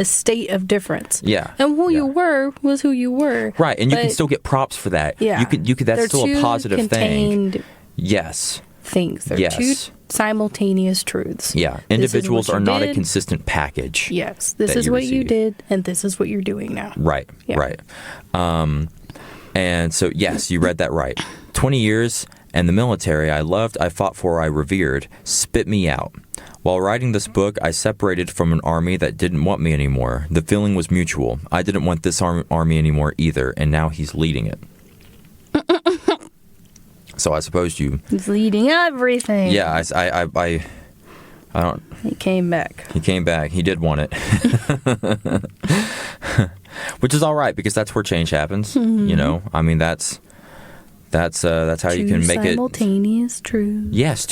Speaker 1: state of difference.
Speaker 2: Yeah,
Speaker 1: and who you were was who you were.
Speaker 2: Right, and you can still get props for that. Yeah, you could. That's still a positive thing. Yes.
Speaker 1: Things. They're two simultaneous truths.
Speaker 2: Yeah. Individuals are not a consistent package.
Speaker 1: Yes. This is what you did, and this is what you're doing now.
Speaker 2: Right. Yeah. Right. And so, yes, you read that right. 20 years and the military I loved, I fought for, I revered, spit me out. While writing this book, I separated from an army that didn't want me anymore. The feeling was mutual. I didn't want this army anymore either, and now he's leading it. So I suppose
Speaker 1: He's leading everything.
Speaker 2: Yeah, I don't.
Speaker 1: He came back.
Speaker 2: He came back. He did want it, which is all right because that's where change happens. Mm-hmm. You know, I mean that's how you can make it.
Speaker 1: Simultaneous truths.
Speaker 2: Yes,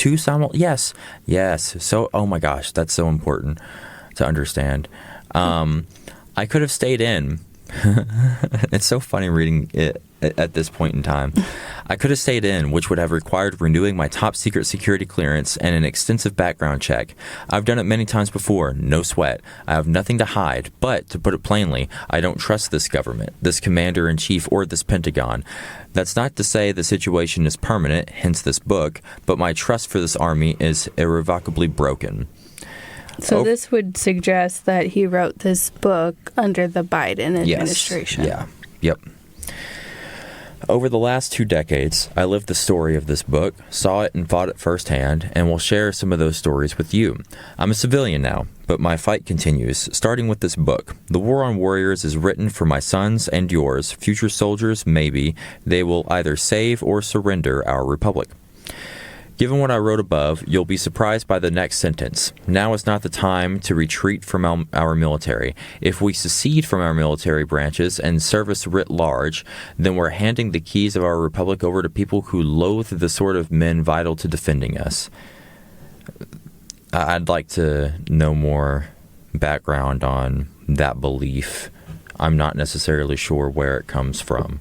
Speaker 2: Yes. So, oh my gosh, that's so important to understand. I could have stayed in. It's so funny reading it at this point in time. I could have stayed in, which would have required renewing my top secret security clearance and an extensive background check. I've done it many times before, no sweat. I have nothing to hide, but, to put it plainly, I don't trust this government, this commander-in-chief, or this Pentagon. That's not to say the situation is permanent, hence this book, but my trust for this army is irrevocably broken.
Speaker 1: So this would suggest that he wrote this book under the Biden administration.
Speaker 2: Yes. Yeah. Yep. Over the last 2 decades, I lived the story of this book, saw it and fought it firsthand, and will share some of those stories with you. I'm a civilian now, but my fight continues, starting with this book. The War on Warriors is written for my sons and yours, future soldiers, maybe. They will either save or surrender our republic. Given what I wrote above, you'll be surprised by the next sentence. Now is not the time to retreat from our military. If we secede from our military branches and service writ large, then we're handing the keys of our republic over to people who loathe the sort of men vital to defending us. I'd like to know more background on that belief. I'm not necessarily sure where it comes from.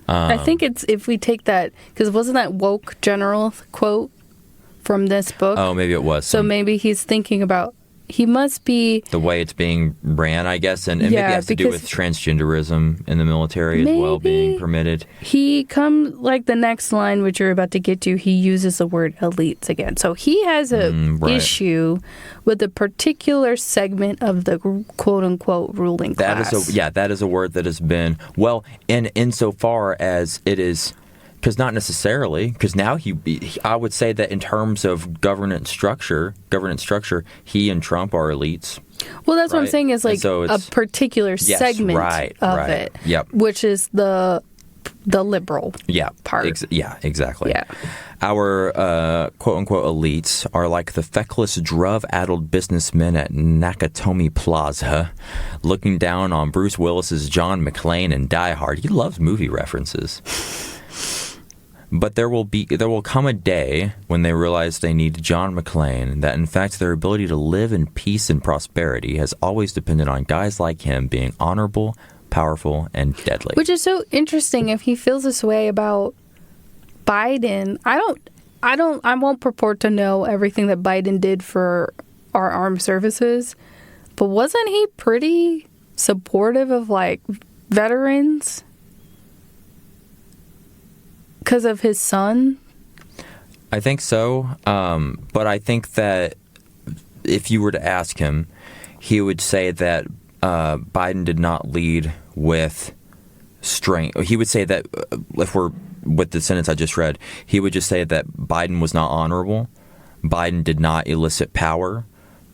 Speaker 1: I think it's, if we take that, because wasn't that woke general quote from this book?
Speaker 2: Oh, maybe it was.
Speaker 1: So maybe he's thinking about, he must be...
Speaker 2: the way it's being ran, I guess, and maybe it has to do with transgenderism in the military as well being permitted.
Speaker 1: He comes, like the next line, which you're about to get to, he uses the word elites again. So he has a issue with a particular segment of the quote-unquote ruling class.
Speaker 2: That is a word that has been, well, insofar as it is... because not necessarily, because now I would say that in terms of governance structure, he and Trump are elites.
Speaker 1: Well, that's what I'm saying is like a particular segment of it, which is the liberal part.
Speaker 2: Exactly.
Speaker 1: Yeah.
Speaker 2: Our quote-unquote elites are like the feckless, drug-addled businessmen at Nakatomi Plaza looking down on Bruce Willis's John McClane and Die Hard. He loves movie references. But there will come a day when they realize they need John McClane, that in fact their ability to live in peace and prosperity has always depended on guys like him being honorable, powerful, and deadly.
Speaker 1: Which is so interesting if he feels this way about Biden. I won't purport to know everything that Biden did for our armed services, but wasn't he pretty supportive of like veterans? Because of his son?
Speaker 2: I think so. But I think that if you were to ask him, he would say that Biden did not lead with strength. He would say that, if we're with the sentence I just read, he would just say that Biden was not honorable. Biden did not elicit power.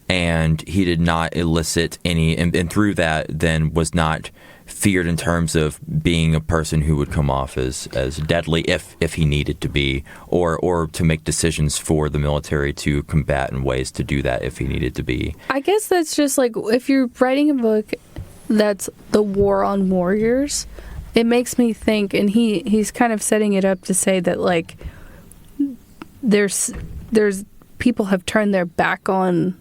Speaker 2: And he did not elicit any, and through that then was not feared in terms of being a person who would come off as deadly if he needed to be, or to make decisions for the military to combat in ways to do that if he needed to be.
Speaker 1: I guess that's just like, if you're writing a book that's the War on Warriors, it makes me think, and he's kind of setting it up to say that like there's people have turned their back on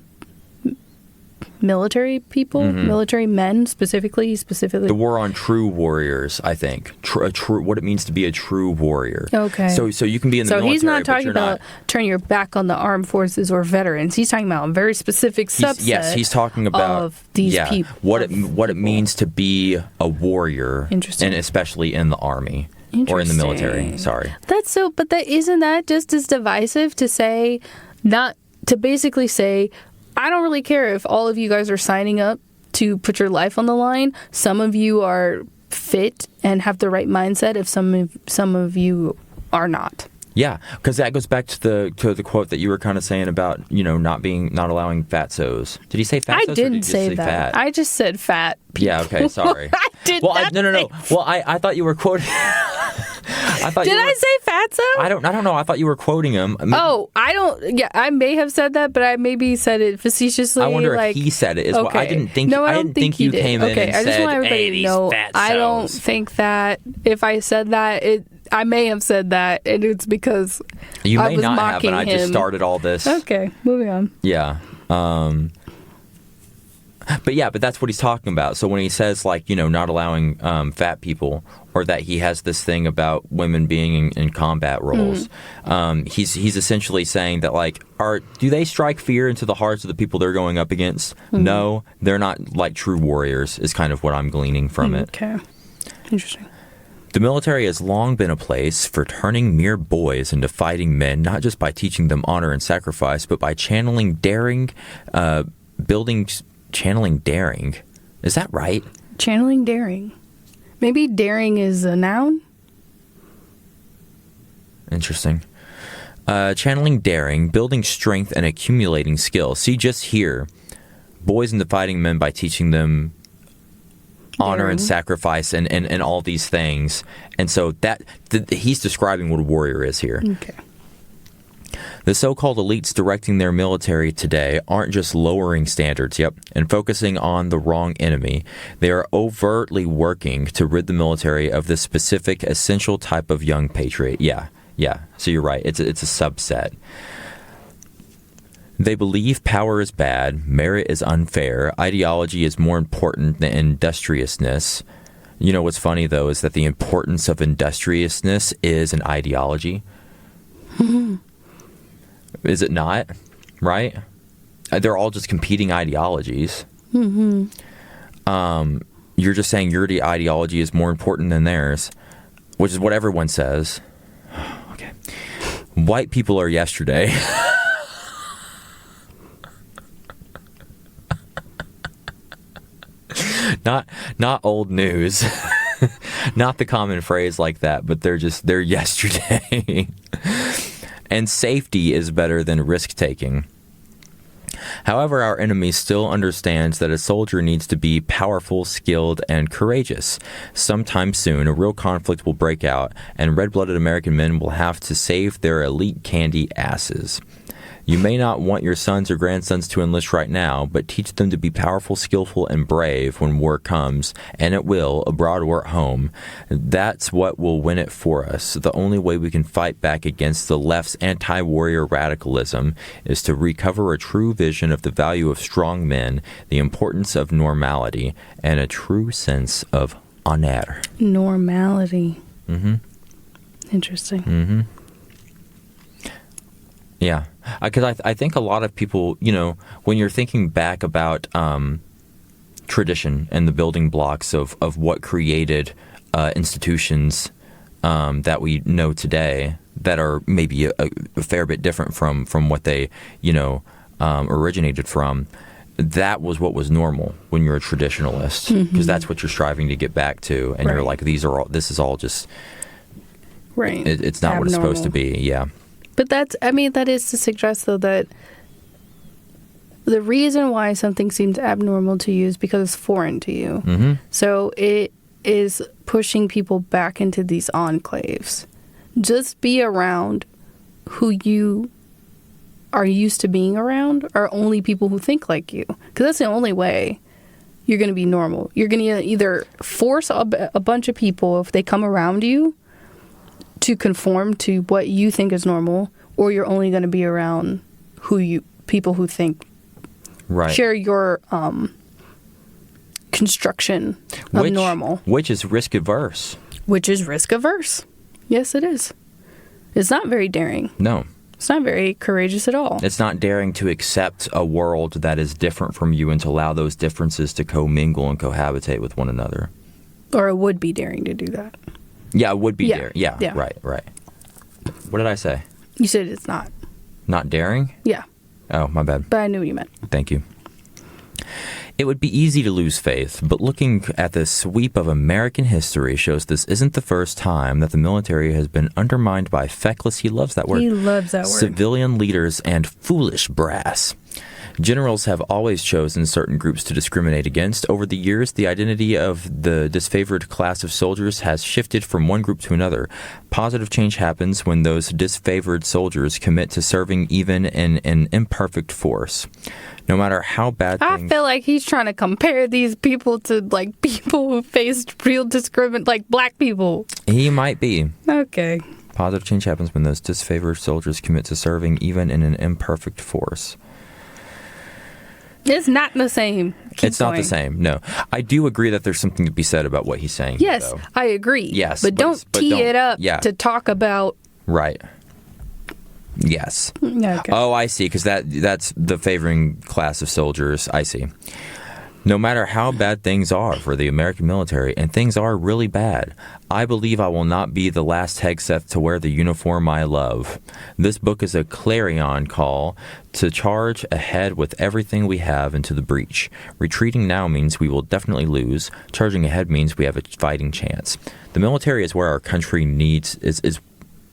Speaker 1: military people, military men specifically.
Speaker 2: The war on true warriors, I think. What it means to be a true warrior.
Speaker 1: Okay.
Speaker 2: So you can be in the military,
Speaker 1: so he's not talking about
Speaker 2: not
Speaker 1: turning your back on the armed forces or veterans. He's talking about a very specific subset.
Speaker 2: He's talking about
Speaker 1: of these people.
Speaker 2: What it means to be a warrior.
Speaker 1: Interesting.
Speaker 2: And especially in the army or in the military. Sorry.
Speaker 1: But isn't that just as divisive to say, not to basically say, I don't really care if all of you guys are signing up to put your life on the line. Some of you are fit and have the right mindset, if some of you are not.
Speaker 2: Yeah, because that goes back to the quote that you were kind of saying about, not allowing fatsos. Did he say fatsos?
Speaker 1: I didn't say that. Fat? I just said fat people.
Speaker 2: Yeah, okay, sorry.
Speaker 1: I did not.
Speaker 2: No. Well, I thought you were quoting.
Speaker 1: I say fatso?
Speaker 2: I don't know. I thought you were quoting him.
Speaker 1: I don't. Yeah, I may have said that, but I maybe said it facetiously.
Speaker 2: I wonder if he said it.
Speaker 1: Okay.
Speaker 2: I didn't think.
Speaker 1: No,
Speaker 2: I didn't think you came in and
Speaker 1: I just
Speaker 2: said,
Speaker 1: want everybody to know. I don't think that. If I said that, I may have said that, and it's because
Speaker 2: you
Speaker 1: I
Speaker 2: may
Speaker 1: was
Speaker 2: not
Speaker 1: mocking
Speaker 2: have, and I just started all this.
Speaker 1: Okay, moving on.
Speaker 2: Yeah. But that's what he's talking about. So when he says, like, not allowing fat people or that he has this thing about women being in combat roles. He's essentially saying that, like, do they strike fear into the hearts of the people they're going up against? No, they're not like true warriors, is kind of what I'm gleaning from it.
Speaker 1: Okay. Interesting.
Speaker 2: The military has long been a place for turning mere boys into fighting men, not just by teaching them honor and sacrifice, but by channeling daring, channeling daring. Is that right?
Speaker 1: Channeling daring. Maybe daring is a noun?
Speaker 2: Interesting. Channeling daring, building strength, and accumulating skill. See, just here, boys into fighting men by teaching them honor and sacrifice and all these things. And so he's describing what a warrior is here.
Speaker 1: Okay.
Speaker 2: The so-called elites directing their military today aren't just lowering standards, and focusing on the wrong enemy. They are overtly working to rid the military of this specific, essential type of young patriot. Yeah. So you're right. It's a subset. They believe power is bad, merit is unfair, ideology is more important than industriousness. You know what's funny, though, is that the importance of industriousness is an ideology. Is it not? Right? They're all just competing ideologies. You're just saying your ideology is more important than theirs, which is what everyone says. Okay. White people are yesterday. Not old news. Not the common phrase like that, but they're yesterday. And safety is better than risk-taking. However, our enemy still understands that a soldier needs to be powerful, skilled, and courageous. Sometime soon, a real conflict will break out, and red-blooded American men will have to save their elite candy asses. You may not want your sons or grandsons to enlist right now, but teach them to be powerful, skillful, and brave when war comes, and it will, abroad or at home. That's what will win it for us. The only way we can fight back against the left's anti-warrior radicalism is to recover a true vision of the value of strong men, the importance of normality, and a true sense of honor.
Speaker 1: Normality. Interesting.
Speaker 2: Yeah, because I think a lot of people, when you're thinking back about tradition and the building blocks of what created institutions that we know today that are maybe a fair bit different from what they, originated from, that was what was normal when you're a traditionalist, because that's what you're striving to get back to, and you're like, this is all just,
Speaker 1: right.
Speaker 2: It's not what it's supposed to be, yeah.
Speaker 1: But that is to suggest, though, that the reason why something seems abnormal to you is because it's foreign to you. So it is pushing people back into these enclaves. Just be around who you are used to being around, are only people who think like you. Because that's the only way you're going to be normal. You're going to either force a bunch of people, if they come around you, to conform to what you think is normal, or you're only going to be around people who think share your construction of normal,
Speaker 2: which is risk averse.
Speaker 1: Yes, it is. It's not very daring.
Speaker 2: No,
Speaker 1: it's not very courageous at all.
Speaker 2: It's not daring to accept a world that is different from you and to allow those differences to commingle and cohabitate with one another.
Speaker 1: Or it would be daring to do that.
Speaker 2: Yeah, it would be daring. Yeah, right. What did I say?
Speaker 1: You said it's not.
Speaker 2: Not daring?
Speaker 1: Yeah.
Speaker 2: Oh, my bad.
Speaker 1: But I knew what you meant.
Speaker 2: Thank you. It would be easy to lose faith, but looking at the sweep of American history shows this isn't the first time that the military has been undermined by feckless, he loves that word, civilian leaders and foolish brass. Generals have always chosen certain groups to discriminate against. Over the years, the identity of the disfavored class of soldiers has shifted from one group to another. Positive change happens when those disfavored soldiers commit to serving even in an imperfect force. No matter how bad things...
Speaker 1: I feel like he's trying to compare these people to, like, people who faced real discrimination, like black people.
Speaker 2: He might be.
Speaker 1: Okay.
Speaker 2: Positive change happens when those disfavored soldiers commit to serving even in an imperfect force.
Speaker 1: It's not the same.
Speaker 2: It's not the same. No, I do agree that there's something to be said about what he's saying.
Speaker 1: Yes,
Speaker 2: though.
Speaker 1: I agree.
Speaker 2: Yes,
Speaker 1: but don't tee it up to talk about.
Speaker 2: Right. Yes.
Speaker 1: Okay.
Speaker 2: Oh, I see. Because that's the favoring class of soldiers. I see. No matter how bad things are for the American military, and things are really bad, I believe I will not be the last Hegseth to wear the uniform I love. This book is a clarion call to charge ahead with everything we have into the breach. Retreating now means we will definitely lose. Charging ahead means we have a fighting chance. The military is where our country needs... Is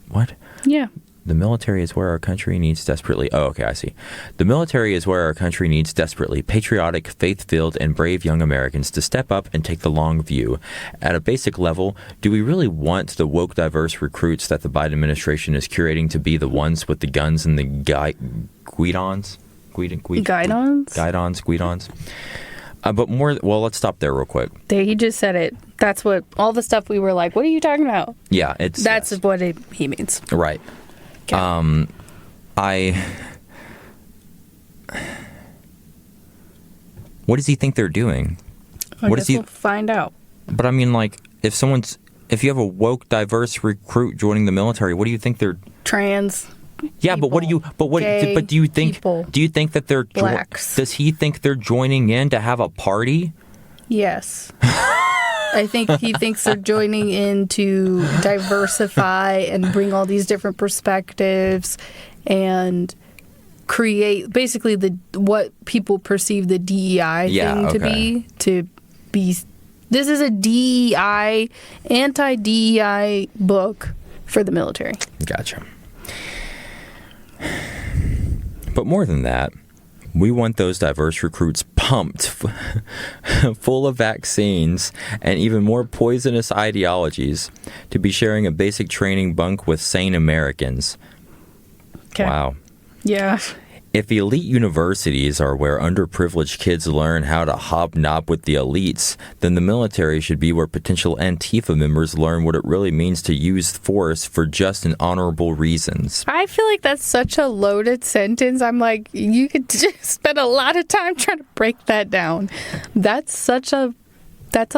Speaker 2: what?
Speaker 1: Yeah.
Speaker 2: The military is where our country needs desperately... Oh, okay, I see. The military is where our country needs desperately patriotic, faith-filled, and brave young Americans to step up and take the long view. At a basic level, do we really want the woke, diverse recruits that the Biden administration is curating to be the ones with the guns and the guidons? But more... Well, let's stop there real quick.
Speaker 1: He just said it. That's what... All the stuff we were like, what are you talking about?
Speaker 2: Yeah,
Speaker 1: That's what he means.
Speaker 2: Right.
Speaker 1: Okay.
Speaker 2: What does he think they're doing?
Speaker 1: We'll find out.
Speaker 2: But I mean, like, if you have a woke, diverse recruit joining the military, what do you think they're...
Speaker 1: Trans.
Speaker 2: Yeah,
Speaker 1: people,
Speaker 2: but do you think that they're...
Speaker 1: Blacks.
Speaker 2: Does he think they're joining in to have a party?
Speaker 1: Yes. I think he thinks they're joining in to diversify and bring all these different perspectives and create basically what people perceive the DEI thing to be. This is a DEI, anti-DEI book for the military.
Speaker 2: Gotcha. But more than that, we want those diverse recruits pumped, full of vaccines and even more poisonous ideologies, to be sharing a basic training bunk with sane Americans.
Speaker 1: Okay.
Speaker 2: Wow.
Speaker 1: Yeah.
Speaker 2: If elite universities are where underprivileged kids learn how to hobnob with the elites, then the military should be where potential Antifa members learn what it really means to use force for just and honorable reasons.
Speaker 1: I feel like that's such a loaded sentence. I'm like, you could just spend a lot of time trying to break that down. That's a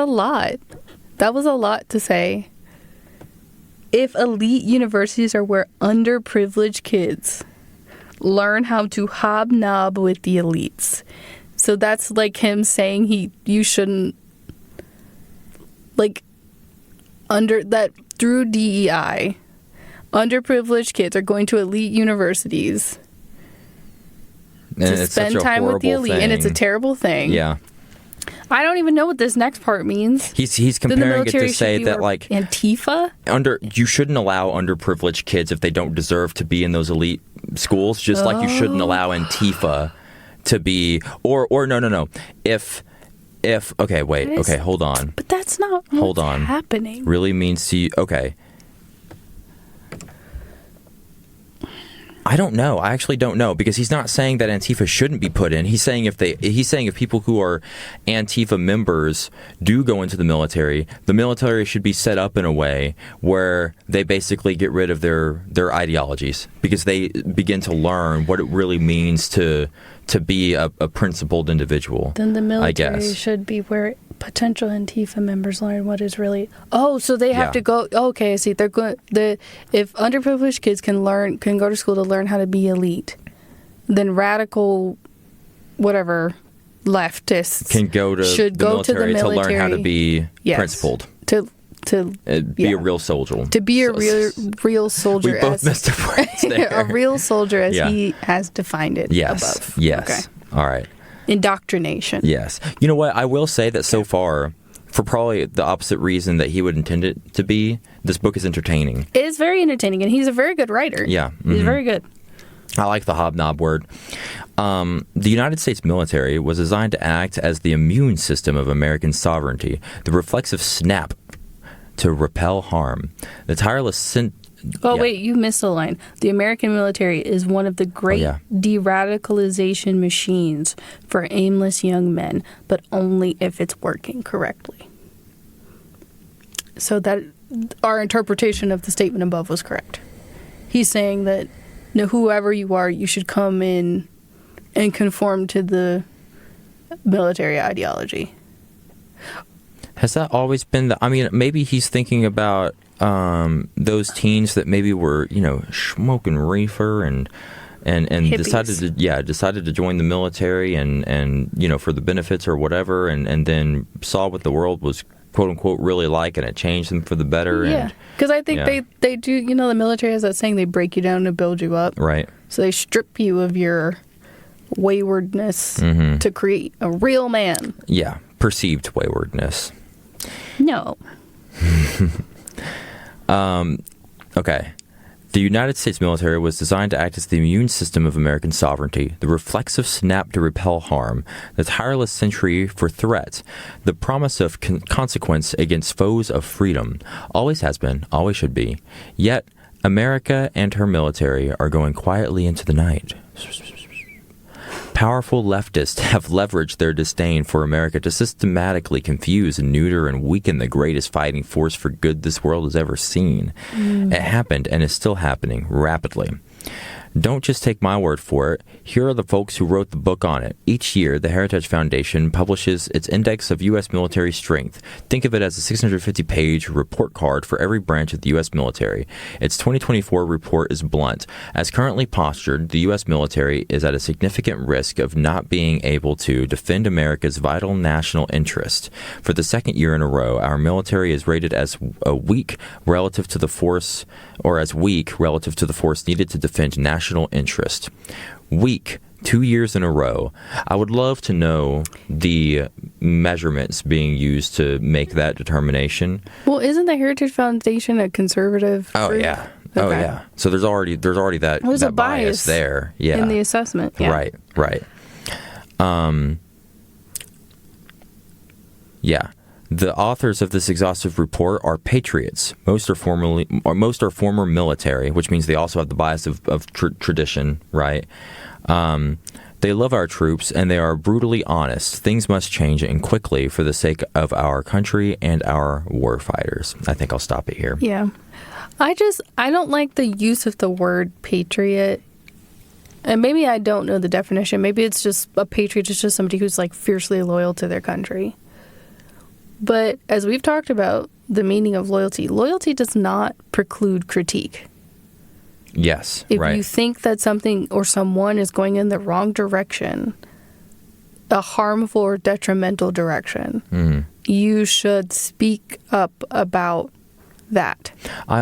Speaker 1: lot. That was a lot to say. If elite universities are where underprivileged kids learn how to hobnob with the elites. So that's like him saying you shouldn't, like, through DEI, underprivileged kids are going to elite universities to spend time with the elite, and it's a terrible thing.
Speaker 2: Yeah.
Speaker 1: I don't even know what this next part means.
Speaker 2: He's comparing it to say that, like,
Speaker 1: Antifa?
Speaker 2: You shouldn't allow underprivileged kids if they don't deserve to be in those elite schools, just like you shouldn't allow Antifa to be, or no. If okay, wait, okay, hold on.
Speaker 1: But that's not what's happening.
Speaker 2: Really means to you, okay. I don't know. I actually don't know, because he's not saying that Antifa shouldn't be put in. He's saying if people who are Antifa members do go into the military should be set up in a way where they basically get rid of their ideologies, because they begin to learn what it really means to be a principled individual.
Speaker 1: Then the military,
Speaker 2: I guess,
Speaker 1: should be where potential Antifa members learn what is really... Oh, so they have to go... Okay, I see. They're going... If underprivileged kids can go to school to learn how to be elite, then radical, whatever, leftists
Speaker 2: can go to
Speaker 1: should
Speaker 2: the
Speaker 1: go
Speaker 2: military to learn how to be principled.
Speaker 1: To
Speaker 2: be a real soldier.
Speaker 1: To be a real soldier.
Speaker 2: We both missed a phrase there.
Speaker 1: A real soldier as he has defined it above.
Speaker 2: Yes.
Speaker 1: Okay.
Speaker 2: All right.
Speaker 1: Indoctrination.
Speaker 2: Yes. You know what? I will say that so far, for probably the opposite reason that he would intend it to be, this book is entertaining.
Speaker 1: It is very entertaining, and he's a very good writer.
Speaker 2: Yeah. Mm-hmm.
Speaker 1: He's very good.
Speaker 2: I like the hobnob word. The United States military was designed to act as the immune system of American sovereignty, the reflexive snap to repel harm. The tireless
Speaker 1: wait, you missed a line. The American military is one of the great de-radicalization machines for aimless young men, but only if it's working correctly. So that our interpretation of the statement above was correct. He's saying that whoever you are, you should come in and conform to the military ideology.
Speaker 2: Has that always been I mean, maybe he's thinking about those teens that maybe were, smoking reefer and
Speaker 1: Hippies.
Speaker 2: decided to join the military and for the benefits or whatever, and then saw what the world was, quote unquote, really like, and it changed them for the better.
Speaker 1: Yeah, because I think they do, the military has that saying, they break you down to build you up.
Speaker 2: Right.
Speaker 1: So they strip you of your waywardness to create a real man.
Speaker 2: Yeah, perceived waywardness.
Speaker 1: No.
Speaker 2: Okay. The United States military was designed to act as the immune system of American sovereignty, the reflexive snap to repel harm, the tireless sentry for threat, the promise of consequence against foes of freedom. Always has been, always should be. Yet, America and her military are going quietly into the night. Powerful leftists have leveraged their disdain for America to systematically confuse and neuter and weaken the greatest fighting force for good this world has ever seen. It happened and is still happening rapidly. Don't just take my word for it. Here are the folks who wrote the book on it. Each year, the Heritage Foundation publishes its Index of U.S. Military Strength. Think of it as a 650-page report card for every branch of the U.S. military. Its 2024 report is blunt. As currently postured, the U.S. military is at a significant risk of not being able to defend America's vital national interest. For the second year in a row, our military is rated as weak relative to the force needed to defend national interest. Weak, 2 years in a row. I would love to know the measurements being used to make that determination.
Speaker 1: Well, isn't the Heritage Foundation a conservative group?
Speaker 2: Yeah. Okay. Oh yeah. So there's already that bias there. Yeah.
Speaker 1: In the assessment. Yeah.
Speaker 2: Right. Yeah. The authors of this exhaustive report are patriots. Most are former military, which means they also have the bias of tradition, right? They love our troops, and they are brutally honest. Things must change, and quickly, for the sake of our country and our war fighters. I think I'll stop it here.
Speaker 1: Yeah. I don't like the use of the word patriot. And maybe I don't know the definition. Maybe it's just a patriot is just somebody who's like fiercely loyal to their country. But as we've talked about, the meaning of loyalty does not preclude critique.
Speaker 2: Yes,
Speaker 1: if you think that something or someone is going in the wrong direction, a harmful or detrimental direction, you should speak up about that.
Speaker 2: I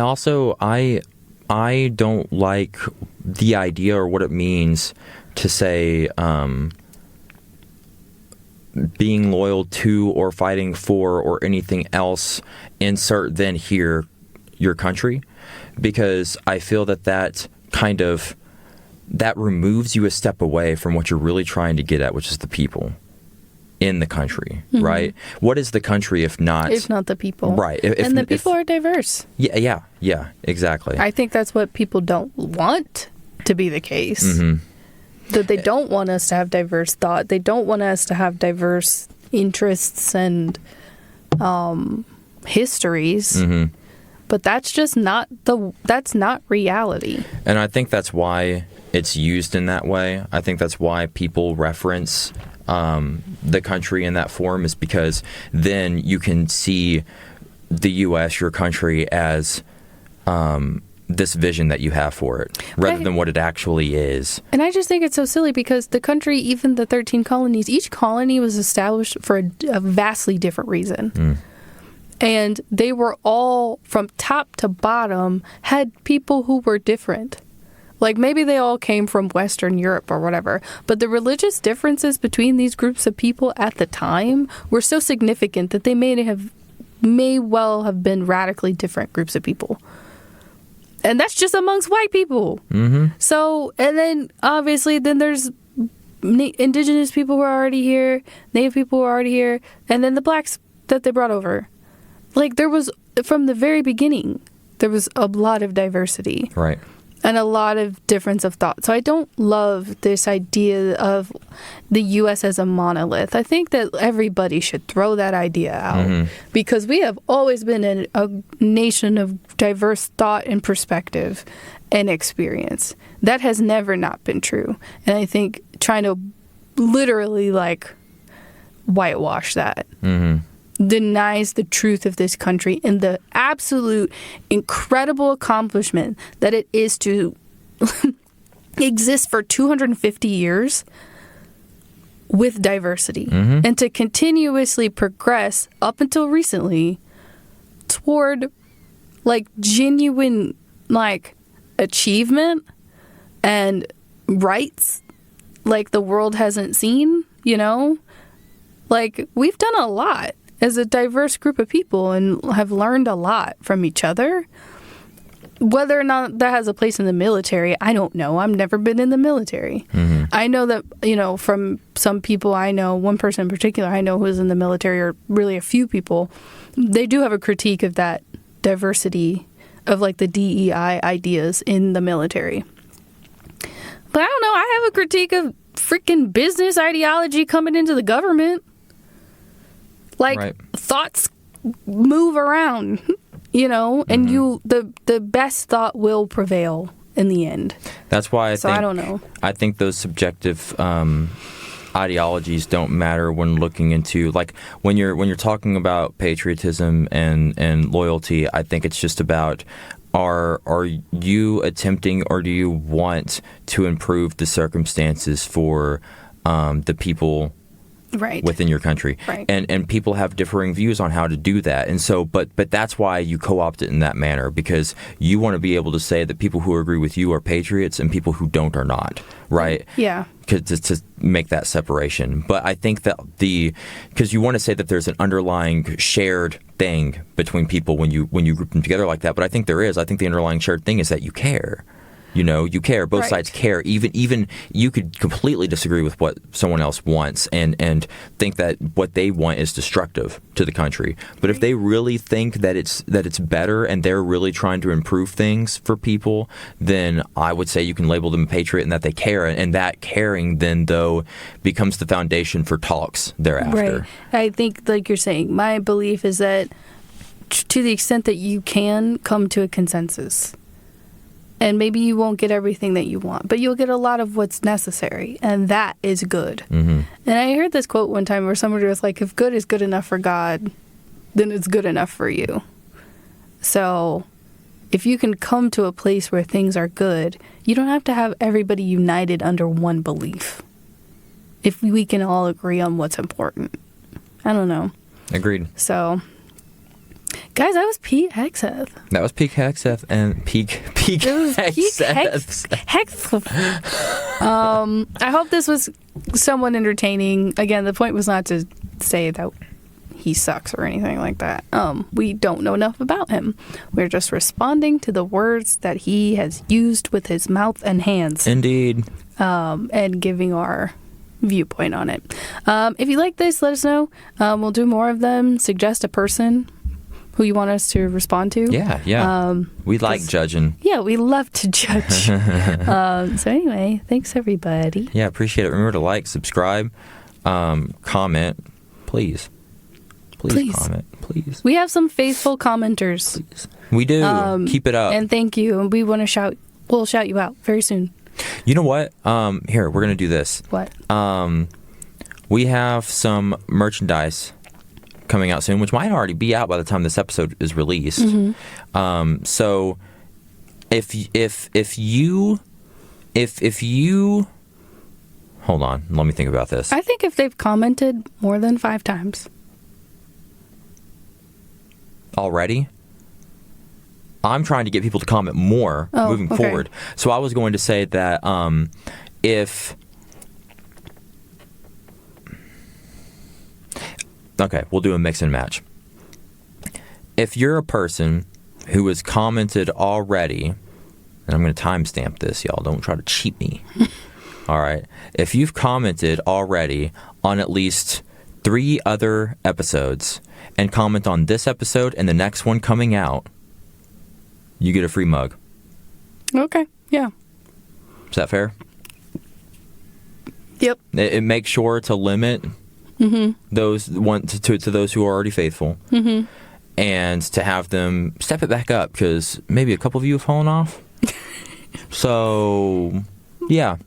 Speaker 2: don't like the idea or what it means to say being loyal to or fighting for or anything else, insert then here your country, because I feel that removes you a step away from what you're really trying to get at, which is the people in the country, right? What is the country if not
Speaker 1: the people?
Speaker 2: Right.
Speaker 1: And the people are diverse.
Speaker 2: Yeah, exactly.
Speaker 1: I think that's what people don't want to be the case. That they don't want us to have diverse thought. They don't want us to have diverse interests and histories. But that's just not reality. And
Speaker 2: I think that's why it's used in that way. I think that's why people reference the country in that form, is because then you can see the U.S., your country, as this vision that you have for it, rather than what it actually is.
Speaker 1: And I just think it's so silly, because the country, even the 13 colonies, each colony was established for a vastly different reason. And they were all, from top to bottom, had people who were different. Like, maybe they all came from Western Europe or whatever, but the religious differences between these groups of people at the time were so significant that they may well have been radically different groups of people. And that's just amongst white people. So, and then obviously then there's indigenous people who are already here, Native people who are already here, and then the blacks that they brought over. Like, there was, from the very beginning, there was a lot of diversity.
Speaker 2: Right.
Speaker 1: And a lot of difference of thought. So I don't love this idea of the U.S. as a monolith. I think that everybody should throw that idea out, because we have always been a nation of diverse thought and perspective and experience. That has never not been true. And I think trying to literally, like, whitewash that. Denies the truth of this country and the absolute incredible accomplishment that it is to exist for 250 years with diversity and to continuously progress up until recently toward like genuine like achievement and rights like the world hasn't seen, you know? Like, we've done a lot as a diverse group of people and have learned a lot from each other. Whether or not that has a place in the military, I don't know. I've never been in the military. I know that, you know, from some people I know, one person in particular I know who is in the military, or really a few people, they do have a critique of that diversity of like the DEI ideas in the military. But I don't know. I have a critique of freaking business ideology coming into the government. Like, thoughts move around, you know, and the best thought will prevail in the end.
Speaker 2: That's why
Speaker 1: I don't know.
Speaker 2: I think those subjective ideologies don't matter when looking into, like, when you're talking about patriotism and loyalty. I think it's just about, are you attempting, or do you want to improve the circumstances for the people within your country? And people have differing views on how to do that. And so, but that's why you co-opt it in that manner, because you want to be able to say that people who agree with you are patriots and people who don't are not, right?
Speaker 1: Yeah.
Speaker 2: To make that separation. But I think that because you want to say that there's an underlying shared thing between people when you group them together like that. But I think there is. I think the underlying shared thing is that you care. You know, you care. Both sides care. Even you could completely disagree with what someone else wants and think that what they want is destructive to the country. But if they really think that it's better and they're really trying to improve things for people, then I would say you can label them a patriot and that they care. And that caring then, though, becomes the foundation for talks thereafter.
Speaker 1: Right. I think, like you're saying, my belief is that to the extent that you can come to a consensus, and maybe you won't get everything that you want, but you'll get a lot of what's necessary, and that is good. And I heard this quote one time where somebody was like, if good is good enough for God, then it's good enough for you. So if you can come to a place where things are good, you don't have to have everybody united under one belief. If we can all agree on what's important. I don't know.
Speaker 2: Agreed.
Speaker 1: So, guys, that was Pete Hegseth.
Speaker 2: That was Pete Hegseth and Peak Hegseth.
Speaker 1: I hope this was somewhat entertaining. Again, the point was not to say that he sucks or anything like that. We don't know enough about him. We're just responding to the words that he has used with his mouth and hands.
Speaker 2: Indeed.
Speaker 1: And giving our viewpoint on it. If you like this, let us know. We'll do more of them. Suggest a person who you want us to respond to.
Speaker 2: Yeah. We like judging.
Speaker 1: Yeah, we love to judge. So anyway, thanks everybody.
Speaker 2: Yeah, appreciate it. Remember to like, subscribe, comment, please. Please comment, please.
Speaker 1: We have some faithful commenters.
Speaker 2: Please. We do. Keep it up.
Speaker 1: And thank you. And we want to we'll shout you out very soon.
Speaker 2: You know what? Here, we're going to do this.
Speaker 1: What?
Speaker 2: We have some merchandise coming out soon, which might already be out by the time this episode is released. So if you hold on, let me think about this.
Speaker 1: I think if they've commented more than 5 times
Speaker 2: already, I'm trying to get people to comment more moving forward. So I was going to say that okay, we'll do a mix and match. If you're a person who has commented already, and I'm going to timestamp this, y'all, don't try to cheat me. All right. If you've commented already on at least 3 other episodes and comment on this episode and the next one coming out, you get a free mug.
Speaker 1: Okay. Yeah.
Speaker 2: Is that fair?
Speaker 1: Yep.
Speaker 2: It makes sure to limit those to those who are already faithful, and to have them step it back up, because maybe a couple of you have fallen off. So, yeah,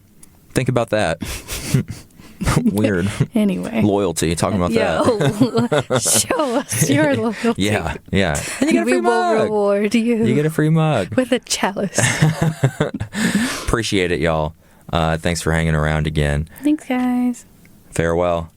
Speaker 2: think about that. Weird.
Speaker 1: Anyway.
Speaker 2: Loyalty. Talking about that.
Speaker 1: Show us your loyalty.
Speaker 2: Yeah. And you get a free
Speaker 1: We will
Speaker 2: mug.
Speaker 1: reward you.
Speaker 2: You get a free mug.
Speaker 1: With a chalice.
Speaker 2: Appreciate it, y'all. Thanks for hanging around again.
Speaker 1: Thanks, guys.
Speaker 2: Farewell.